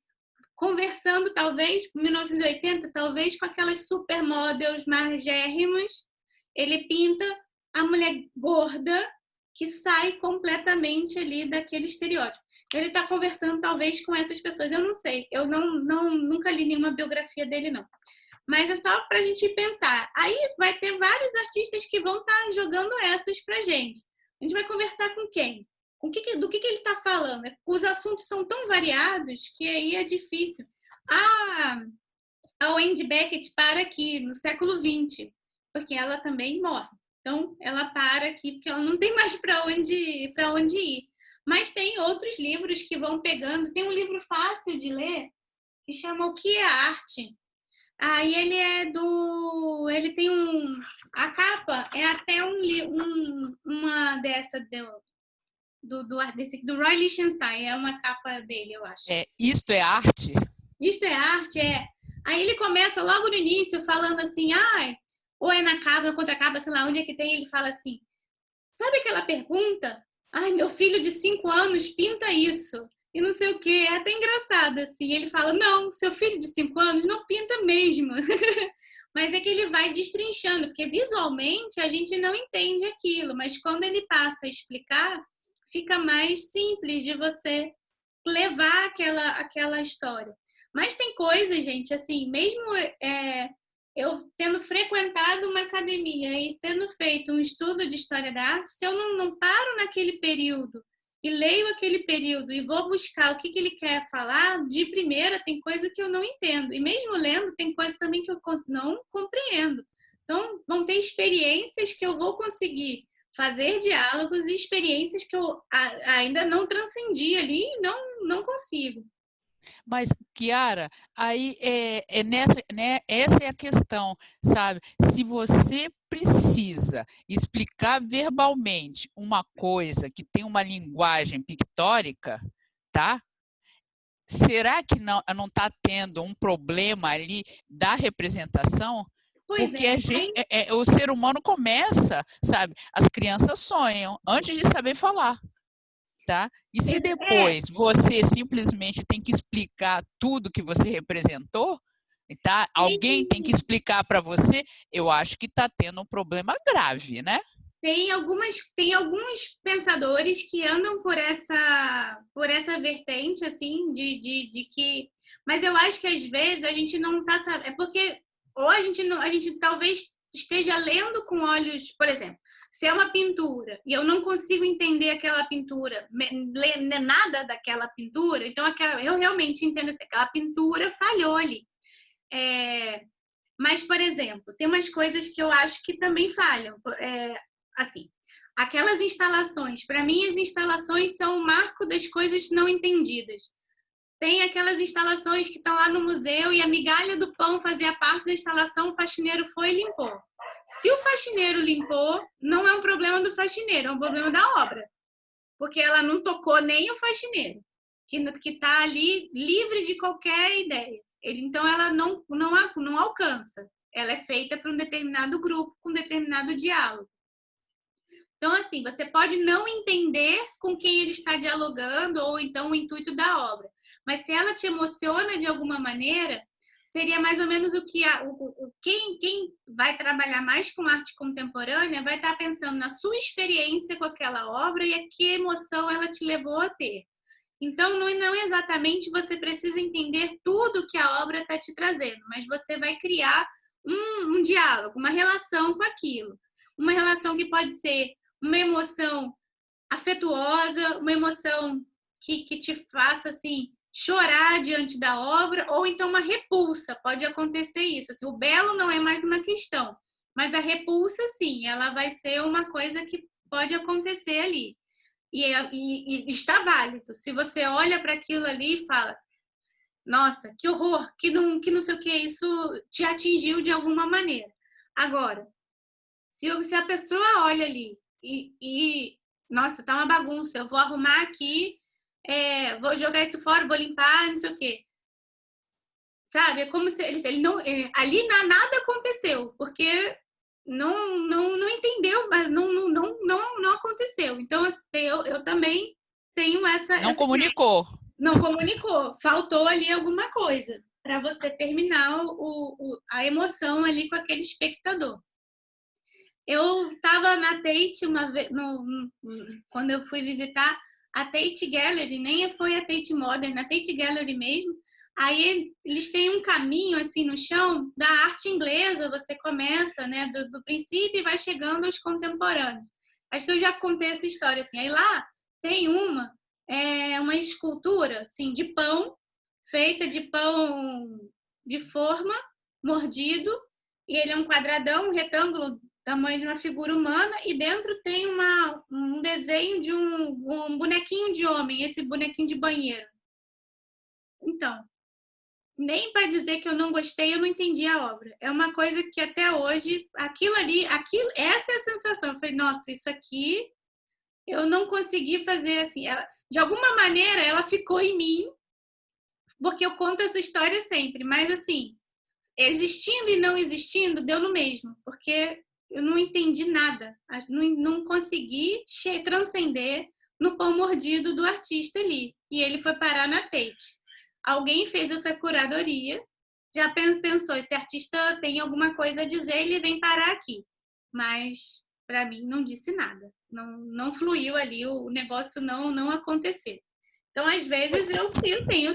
Conversando talvez com 1980, talvez com aquelas supermodels margérrimos, ele pinta a mulher gorda que sai completamente ali daquele estereótipo. Ele está conversando talvez com essas pessoas, eu não sei, eu nunca li nenhuma biografia dele não. Mas é só para a gente pensar. Aí vai ter vários artistas que vão estar jogando essas para a gente. A gente vai conversar com quem? Do que ele está falando? Os assuntos são tão variados que aí é difícil. A Wendy Beckett para aqui no século XX, porque ela também morre. Então, ela para aqui porque ela não tem mais para onde ir. Mas tem outros livros que vão pegando. Tem um livro fácil de ler que chama O que é Arte? Aí ele tem a capa é até uma dessa do Roy Lichtenstein, é uma capa dele, eu acho. Isto é arte? Isto é arte, Aí ele começa logo no início falando assim, ou é na capa, ou contra a capa, sei lá, onde é que tem, ele fala assim, sabe aquela pergunta? Meu filho de 5 anos pinta isso. E não sei o quê. É até engraçado, assim. Ele fala, não, seu filho de 5 anos não pinta mesmo. Mas é que ele vai destrinchando, porque visualmente a gente não entende aquilo. Mas quando ele passa a explicar, fica mais simples de você levar aquela história. Mas tem coisas, gente, assim, mesmo eu tendo frequentado uma academia e tendo feito um estudo de história da arte, se eu não paro naquele período e leio aquele período e vou buscar o que ele quer falar, de primeira tem coisa que eu não entendo. E mesmo lendo, tem coisa também que eu não compreendo. Então, vão ter experiências que eu vou conseguir fazer diálogos e experiências que eu ainda não transcendi ali e não consigo. Mas Kiara, aí essa é a questão, sabe? Se você precisa explicar verbalmente uma coisa que tem uma linguagem pictórica, tá? Será que não está tendo um problema ali da representação? Porque o ser humano começa, sabe? As crianças sonham antes de saber falar. Tá? E se depois você simplesmente tem que explicar tudo que você representou, tá? Alguém tem que explicar para você, eu acho que está tendo um problema grave, né? Tem alguns pensadores que andam por essa vertente, assim, de que... Mas eu acho que às vezes a gente não está sabendo... É porque ou a gente talvez esteja lendo com olhos... Por exemplo, se é uma pintura e eu não consigo entender aquela pintura, nada daquela pintura, então eu realmente entendo assim, aquela pintura falhou ali. Mas, por exemplo, tem umas coisas que eu acho que também falham. Assim, aquelas instalações, para mim as instalações são o marco das coisas não entendidas. Tem aquelas instalações que estão lá no museu e a migalha do pão fazia parte da instalação, o faxineiro foi e limpou. Se o faxineiro limpou, não é um problema do faxineiro, é um problema da obra. Porque ela não tocou nem o faxineiro, que está ali livre de qualquer ideia. Então, ela não alcança. Ela é feita para um determinado grupo, com um determinado diálogo. Então, assim, você pode não entender com quem ele está dialogando ou então o intuito da obra. Mas se ela te emociona de alguma maneira, seria mais ou menos o que quem vai trabalhar mais com arte contemporânea vai estar pensando na sua experiência com aquela obra e a que emoção ela te levou a ter. Então, não exatamente você precisa entender tudo que a obra está te trazendo, mas você vai criar um diálogo, uma relação com aquilo. Uma relação que pode ser uma emoção afetuosa, uma emoção que te faça, assim, chorar diante da obra, ou então uma repulsa, pode acontecer isso. Assim, o belo não é mais uma questão, mas a repulsa, sim, ela vai ser uma coisa que pode acontecer ali. E está válido. Se você olha para aquilo ali e fala, nossa, que horror, que não sei o que, isso te atingiu de alguma maneira. Agora, se a pessoa olha ali nossa, tá uma bagunça, eu vou arrumar aqui, vou jogar isso fora, vou limpar, não sei o quê. Sabe? É como se ele não... ali nada aconteceu, porque não entendeu, mas não aconteceu. Então, eu também tenho essa... Não comunicou. Não comunicou. Faltou ali alguma coisa para você terminar a emoção ali com aquele espectador. Eu estava na Tate uma vez, quando eu fui visitar a Tate Gallery, nem foi a Tate Modern, a Tate Gallery mesmo. Aí eles têm um caminho assim no chão da arte inglesa, você começa, né, do princípio e vai chegando aos contemporâneos. Acho que eu já contei essa história assim. Aí lá tem uma escultura assim de pão, feita de pão de forma, mordido, e ele é um quadradão, um retângulo, tamanho de uma figura humana, e dentro tem um desenho de um bonequinho de homem, esse bonequinho de banheiro. Então, nem para dizer que eu não gostei, eu não entendi a obra. É uma coisa que até hoje, essa é a sensação. Eu falei, nossa, isso aqui eu não consegui fazer assim. De alguma maneira, ela ficou em mim, porque eu conto essa história sempre, mas assim, existindo e não existindo, deu no mesmo, porque eu não entendi nada, não consegui transcender no pão mordido do artista ali, e ele foi parar na Tate. Alguém fez essa curadoria, já pensou, esse artista tem alguma coisa a dizer, ele vem parar aqui, mas para mim não disse nada, não fluiu ali, o negócio não aconteceu. Então, às vezes, eu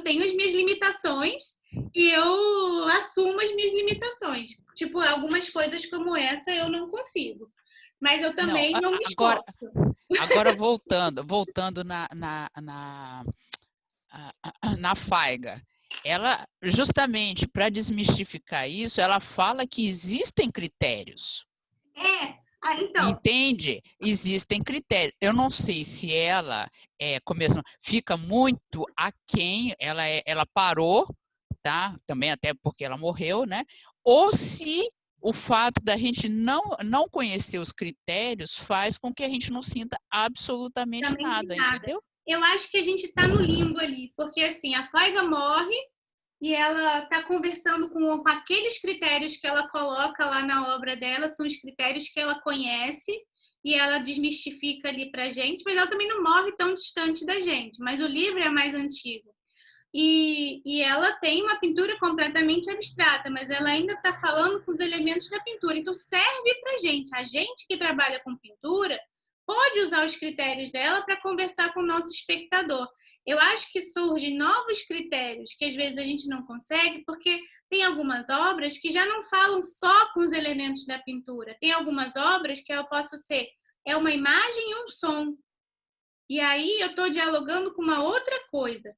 tenho as minhas limitações e eu assumo as minhas limitações. Tipo, algumas coisas como essa eu não consigo. Mas eu também não me esforço. Agora, voltando na Faiga, ela, justamente para desmistificar isso, ela fala que existem critérios. Então. Entende? Existem critérios. Eu não sei se ela fica muito aquém, ela parou tá? Também até porque ela morreu, né? Ou se o fato da gente não conhecer os critérios faz com que a gente não sinta absolutamente nada, entendeu? Eu acho que a gente está no limbo ali, porque assim, a Faiga morre e ela está conversando com aqueles critérios que ela coloca lá na obra dela, são os critérios que ela conhece e ela desmistifica ali pra gente, mas ela também não morre tão distante da gente, mas o livro é mais antigo. E ela tem uma pintura completamente abstrata, mas ela ainda está falando com os elementos da pintura. Então, serve para a gente que trabalha com pintura, pode usar os critérios dela para conversar com o nosso espectador. Eu acho que surgem novos critérios que às vezes a gente não consegue, porque tem algumas obras que já não falam só com os elementos da pintura. Tem algumas obras que eu posso ser uma imagem e um som. E aí eu estou dialogando com uma outra coisa.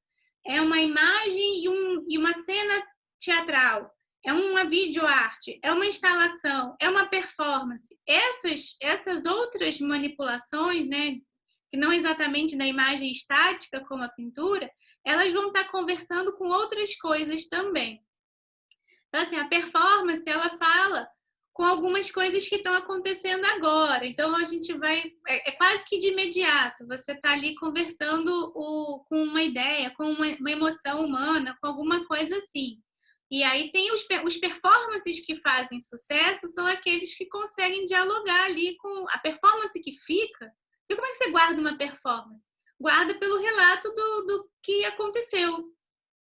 É uma imagem e uma cena teatral, é uma videoarte, é uma instalação, é uma performance. Essas outras manipulações, né, que não exatamente da imagem estática como a pintura, elas vão estar conversando com outras coisas também. Então, assim, a performance, ela fala com algumas coisas que estão acontecendo agora. Então, a gente vai... É quase que de imediato. Você está ali conversando com uma ideia, com uma emoção humana, com alguma coisa assim. E aí tem os performances que fazem sucesso, são aqueles que conseguem dialogar ali com a performance que fica. E como é que você guarda uma performance? Guarda pelo relato do que aconteceu,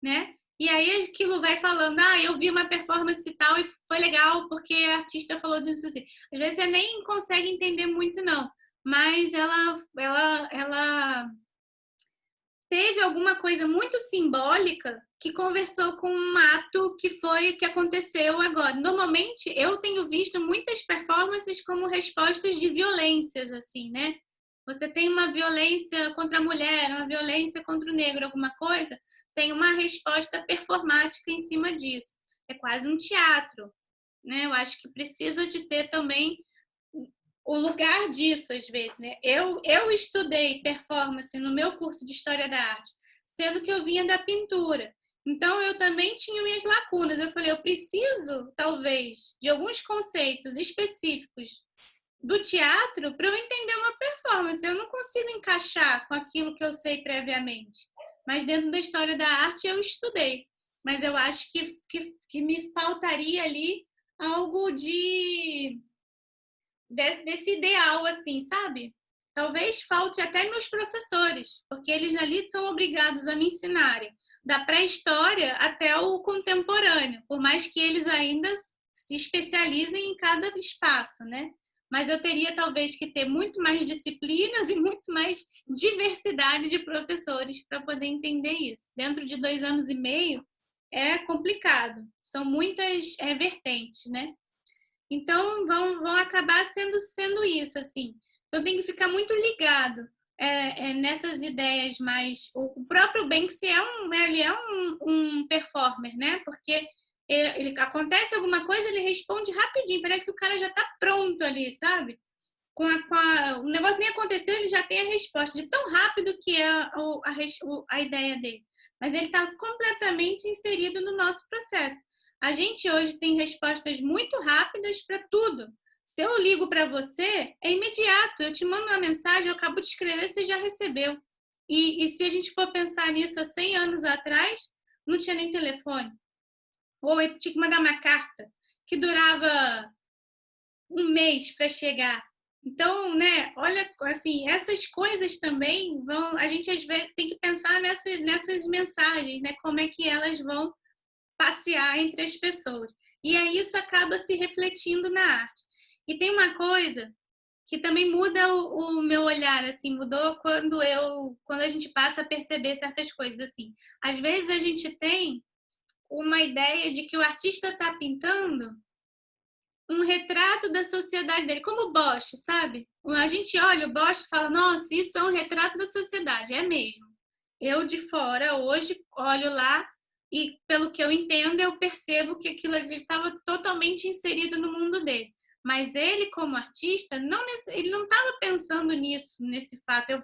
né? E aí aquilo vai falando, eu vi uma performance e tal e foi legal porque a artista falou disso. Às vezes você nem consegue entender muito, não. Mas ela teve alguma coisa muito simbólica que conversou com um ato que foi o que aconteceu agora. Normalmente, eu tenho visto muitas performances como respostas de violências, assim, né? Você tem uma violência contra a mulher, uma violência contra o negro, alguma coisa, tem uma resposta performática em cima disso. É quase um teatro, né? Eu acho que precisa de ter também o lugar disso, às vezes, né? Eu estudei performance no meu curso de História da Arte, sendo que eu vinha da pintura. Então, eu também tinha minhas lacunas. Eu falei, eu preciso, talvez, de alguns conceitos específicos do teatro para eu entender uma performance. Eu não consigo encaixar com aquilo que eu sei previamente. Mas dentro da História da Arte eu estudei. Mas eu acho que me faltaria ali algo desse ideal, assim, sabe? Talvez falte até meus professores, porque eles ali são obrigados a me ensinarem da pré-história até o contemporâneo, por mais que eles ainda se especializem em cada espaço, né? Mas eu teria talvez que ter muito mais disciplinas e muito mais diversidade de professores para poder entender isso. Dentro de 2 anos e meio é complicado, são muitas vertentes, né? Então vão acabar sendo isso, assim. Então tem que ficar muito ligado nessas ideias mais... O próprio Banksy ele é um performer, né? Porque ele acontece alguma coisa, ele responde rapidinho, parece que o cara já está pronto ali, sabe? O negócio nem aconteceu, ele já tem a resposta, de tão rápido que é a ideia dele. Mas ele está completamente inserido no nosso processo. A gente hoje tem respostas muito rápidas para tudo. Se eu ligo para você, é imediato. Eu te mando uma mensagem, eu acabo de escrever, você já recebeu. E se a gente for pensar nisso há 100 anos atrás, não tinha nem telefone. Ou eu tinha que mandar uma carta que durava 1 mês para chegar. Então, né, olha, assim, essas coisas também a gente às vezes tem que pensar nessas mensagens, né, como é que elas vão passear entre as pessoas. E aí isso acaba se refletindo na arte. E tem uma coisa que também muda o meu olhar, assim, mudou quando a gente passa a perceber certas coisas, assim. Às vezes a gente tem uma ideia de que o artista está pintando um retrato da sociedade dele, como o Bosch, sabe? A gente olha o Bosch e fala, nossa, isso é um retrato da sociedade, é mesmo. Eu de fora hoje olho lá e pelo que eu entendo eu percebo que aquilo ali estava totalmente inserido no mundo dele. Mas ele como artista ele não estava pensando nisso, nesse fato. Eu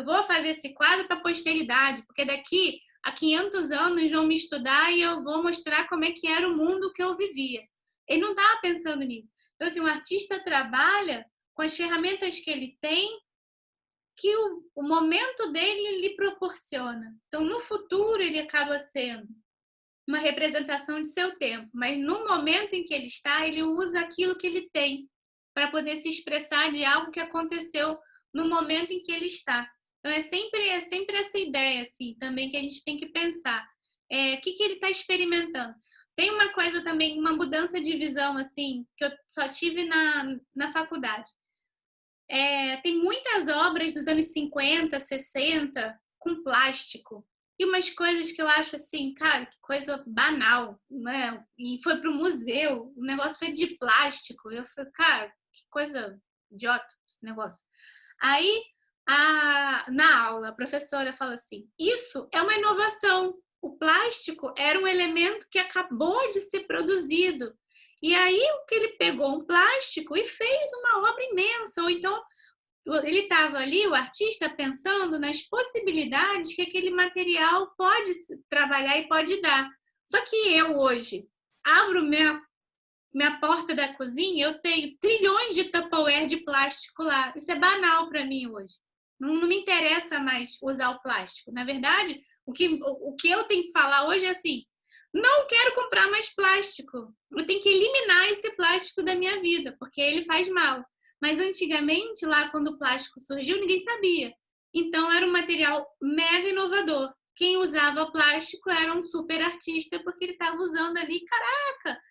vou fazer esse quadro para a posteridade, porque daqui há 500 anos vão me estudar e eu vou mostrar como é que era o mundo que eu vivia. Ele não estava pensando nisso. Então, assim, o artista trabalha com as ferramentas que ele tem, que o momento dele lhe proporciona. Então, no futuro, ele acaba sendo uma representação de seu tempo, mas no momento em que ele está, ele usa aquilo que ele tem para poder se expressar de algo que aconteceu no momento em que ele está. Então, é sempre essa ideia, assim, também que a gente tem que pensar. O que ele está experimentando? Tem uma coisa também, uma mudança de visão, assim, que eu só tive na faculdade. Tem muitas obras dos anos 50, 60, com plástico. E umas coisas que eu acho assim, cara, que coisa banal, né? E foi para o museu, o negócio foi de plástico. E eu falei, cara, que coisa idiota esse negócio. Aí, na aula, a professora fala assim, isso é uma inovação. O plástico era um elemento que acabou de ser produzido. E aí, o que ele pegou um plástico e fez uma obra imensa. Ou então, ele estava ali, o artista, pensando nas possibilidades que aquele material pode trabalhar e pode dar. Só que eu, hoje, abro minha porta da cozinha, eu tenho trilhões de Tupperware de plástico lá. Isso é banal para mim hoje. Não me interessa mais usar o plástico. Na verdade, o que eu tenho que falar hoje é assim, não quero comprar mais plástico. Eu tenho que eliminar esse plástico da minha vida, porque ele faz mal. Mas antigamente, lá quando o plástico surgiu, ninguém sabia. Então, era um material mega inovador. Quem usava plástico era um super artista, porque ele estava usando ali, caraca,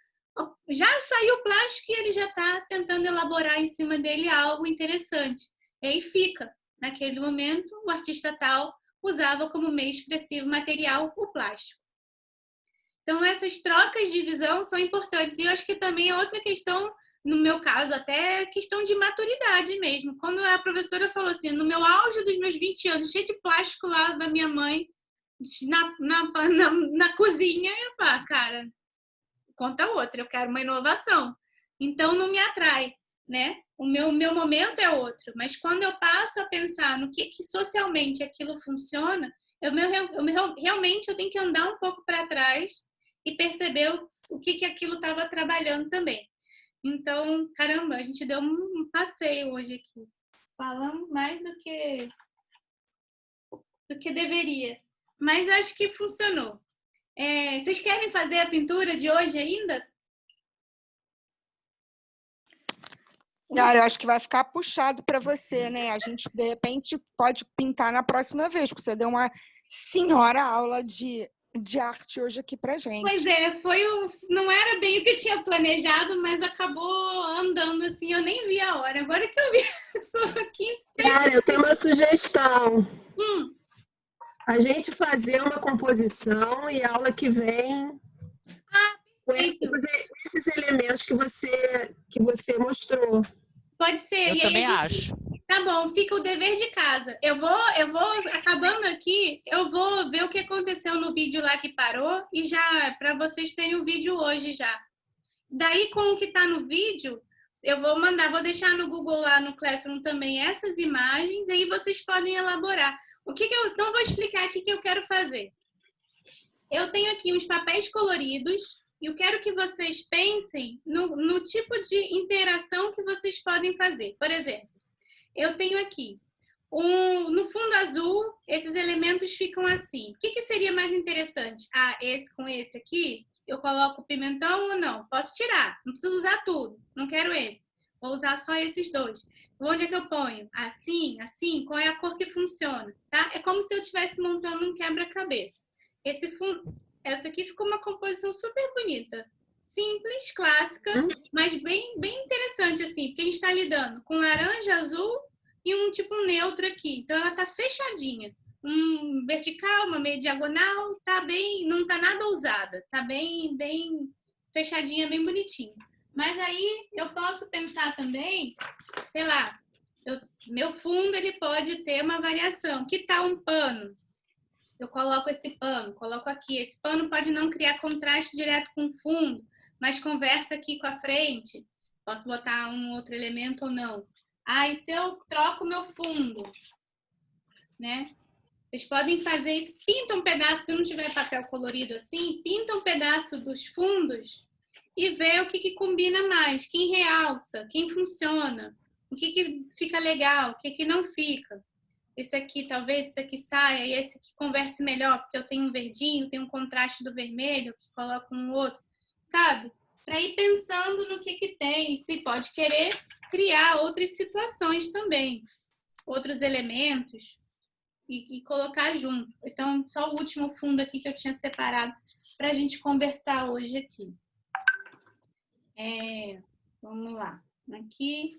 já saiu o plástico e ele já está tentando elaborar em cima dele algo interessante. E aí fica, naquele momento, o artista tal usava como meio expressivo material o plástico. Então, essas trocas de visão são importantes. E eu acho que também é outra questão, no meu caso, até questão de maturidade mesmo. Quando a professora falou assim, no meu auge dos meus 20 anos, cheio de plástico lá da minha mãe, na cozinha, eu falei, cara, conta outra, eu quero uma inovação. Então, não me atrai, né? O meu momento é outro. Mas quando eu passo a pensar no que socialmente aquilo funciona, realmente eu tenho que andar um pouco para trás e perceber o que aquilo estava trabalhando também. Então, caramba, a gente deu um passeio hoje aqui. Falamos mais do que deveria. Mas acho que funcionou. Vocês querem fazer a pintura de hoje ainda? Cara, eu acho que vai ficar puxado para você, né? A gente, de repente, pode pintar na próxima vez, porque você deu uma senhora aula de arte hoje aqui pra gente. Pois é, não era bem o que eu tinha planejado, mas acabou andando assim, eu nem vi a hora. Agora que eu vi, são 15 pessoas. Cara, eu tenho uma sugestão. A gente fazer uma composição e a aula que vem com esses elementos que você mostrou. Pode ser. Eu também acho. Tá bom, fica o dever de casa. Eu vou acabando aqui, eu vou ver o que aconteceu no vídeo lá que parou e já, para vocês terem o vídeo hoje já. Daí, com o que tá no vídeo, eu vou deixar no Google lá no Classroom também essas imagens, e aí vocês podem elaborar. Então, vou explicar aqui o que eu quero fazer. Eu tenho aqui uns papéis coloridos, e eu quero que vocês pensem no tipo de interação que vocês podem fazer. Por exemplo, eu tenho aqui, no fundo azul, esses elementos ficam assim. O que seria mais interessante? Esse com esse aqui, eu coloco pimentão ou não? Posso tirar, não preciso usar tudo, não quero esse. Vou usar só esses dois. Onde é que eu ponho? Assim, assim, qual é a cor que funciona? Tá? É como se eu estivesse montando um quebra-cabeça. Essa aqui ficou uma composição super bonita. Simples, clássica, mas bem, bem interessante, assim, porque a gente está lidando com laranja, azul e um tipo neutro aqui. Então, ela está fechadinha. Um vertical, uma meia diagonal, tá bem, não tá nada ousada. Tá bem, bem fechadinha, bem bonitinha. Mas aí, eu posso pensar também, sei lá, meu fundo, ele pode ter uma variação. Que tal um pano? Eu coloco esse pano, coloco aqui. Esse pano pode não criar contraste direto com o fundo, mas conversa aqui com a frente. Posso botar um outro elemento ou não. E se eu troco o meu fundo, né? Vocês podem fazer isso, pinta um pedaço, se não tiver papel colorido assim, pinta um pedaço dos fundos e vê o que combina mais, quem realça, quem funciona, o que fica legal, o que não fica. Esse aqui, talvez, esse aqui saia e esse aqui converse melhor, porque eu tenho um verdinho, tenho um contraste do vermelho, que coloco um outro, sabe? Para ir pensando no que tem, e se pode querer criar outras situações também, outros elementos, e colocar junto. Então, só o último fundo aqui que eu tinha separado para a gente conversar hoje aqui. Vamos lá. Aqui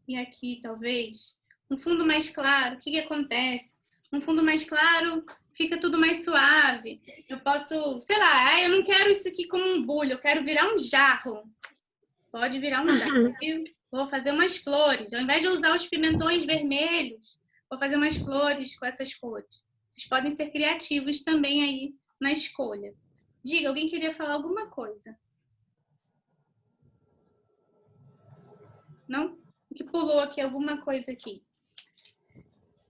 e aqui, talvez. Um fundo mais claro, o que acontece? Um fundo mais claro, fica tudo mais suave. Eu posso, sei lá, eu não quero isso aqui como um bulho, eu quero virar um jarro. Pode virar um jarro. Vou fazer umas flores. Ao invés de usar os pimentões vermelhos, vou fazer umas flores com essas cores. Vocês podem ser criativos também aí na escolha. Diga, alguém queria falar alguma coisa? Não? O que pulou aqui? Alguma coisa aqui?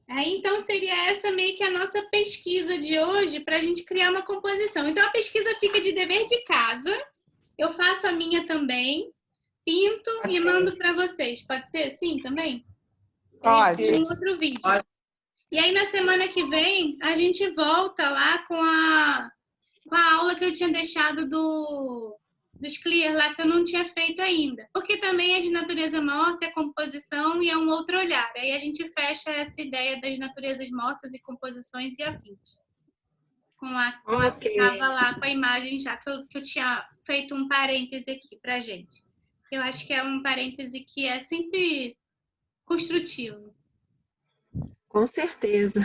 Então, seria essa meio que a nossa pesquisa de hoje para a gente criar uma composição. Então, a pesquisa fica de dever de casa. Eu faço a minha também. Pinto e mando para vocês. Pode ser assim também? Pode. Tem um outro vídeo. Pode. E aí, na semana que vem, a gente volta lá com a aula que eu tinha deixado dos clear lá, que eu não tinha feito ainda. Porque também é de natureza morta, é composição e é um outro olhar. Aí a gente fecha essa ideia das naturezas mortas e composições e afins. Estava lá com a imagem já que eu tinha feito um parêntese aqui pra gente. Eu acho que é um parêntese que é sempre construtivo. Com certeza.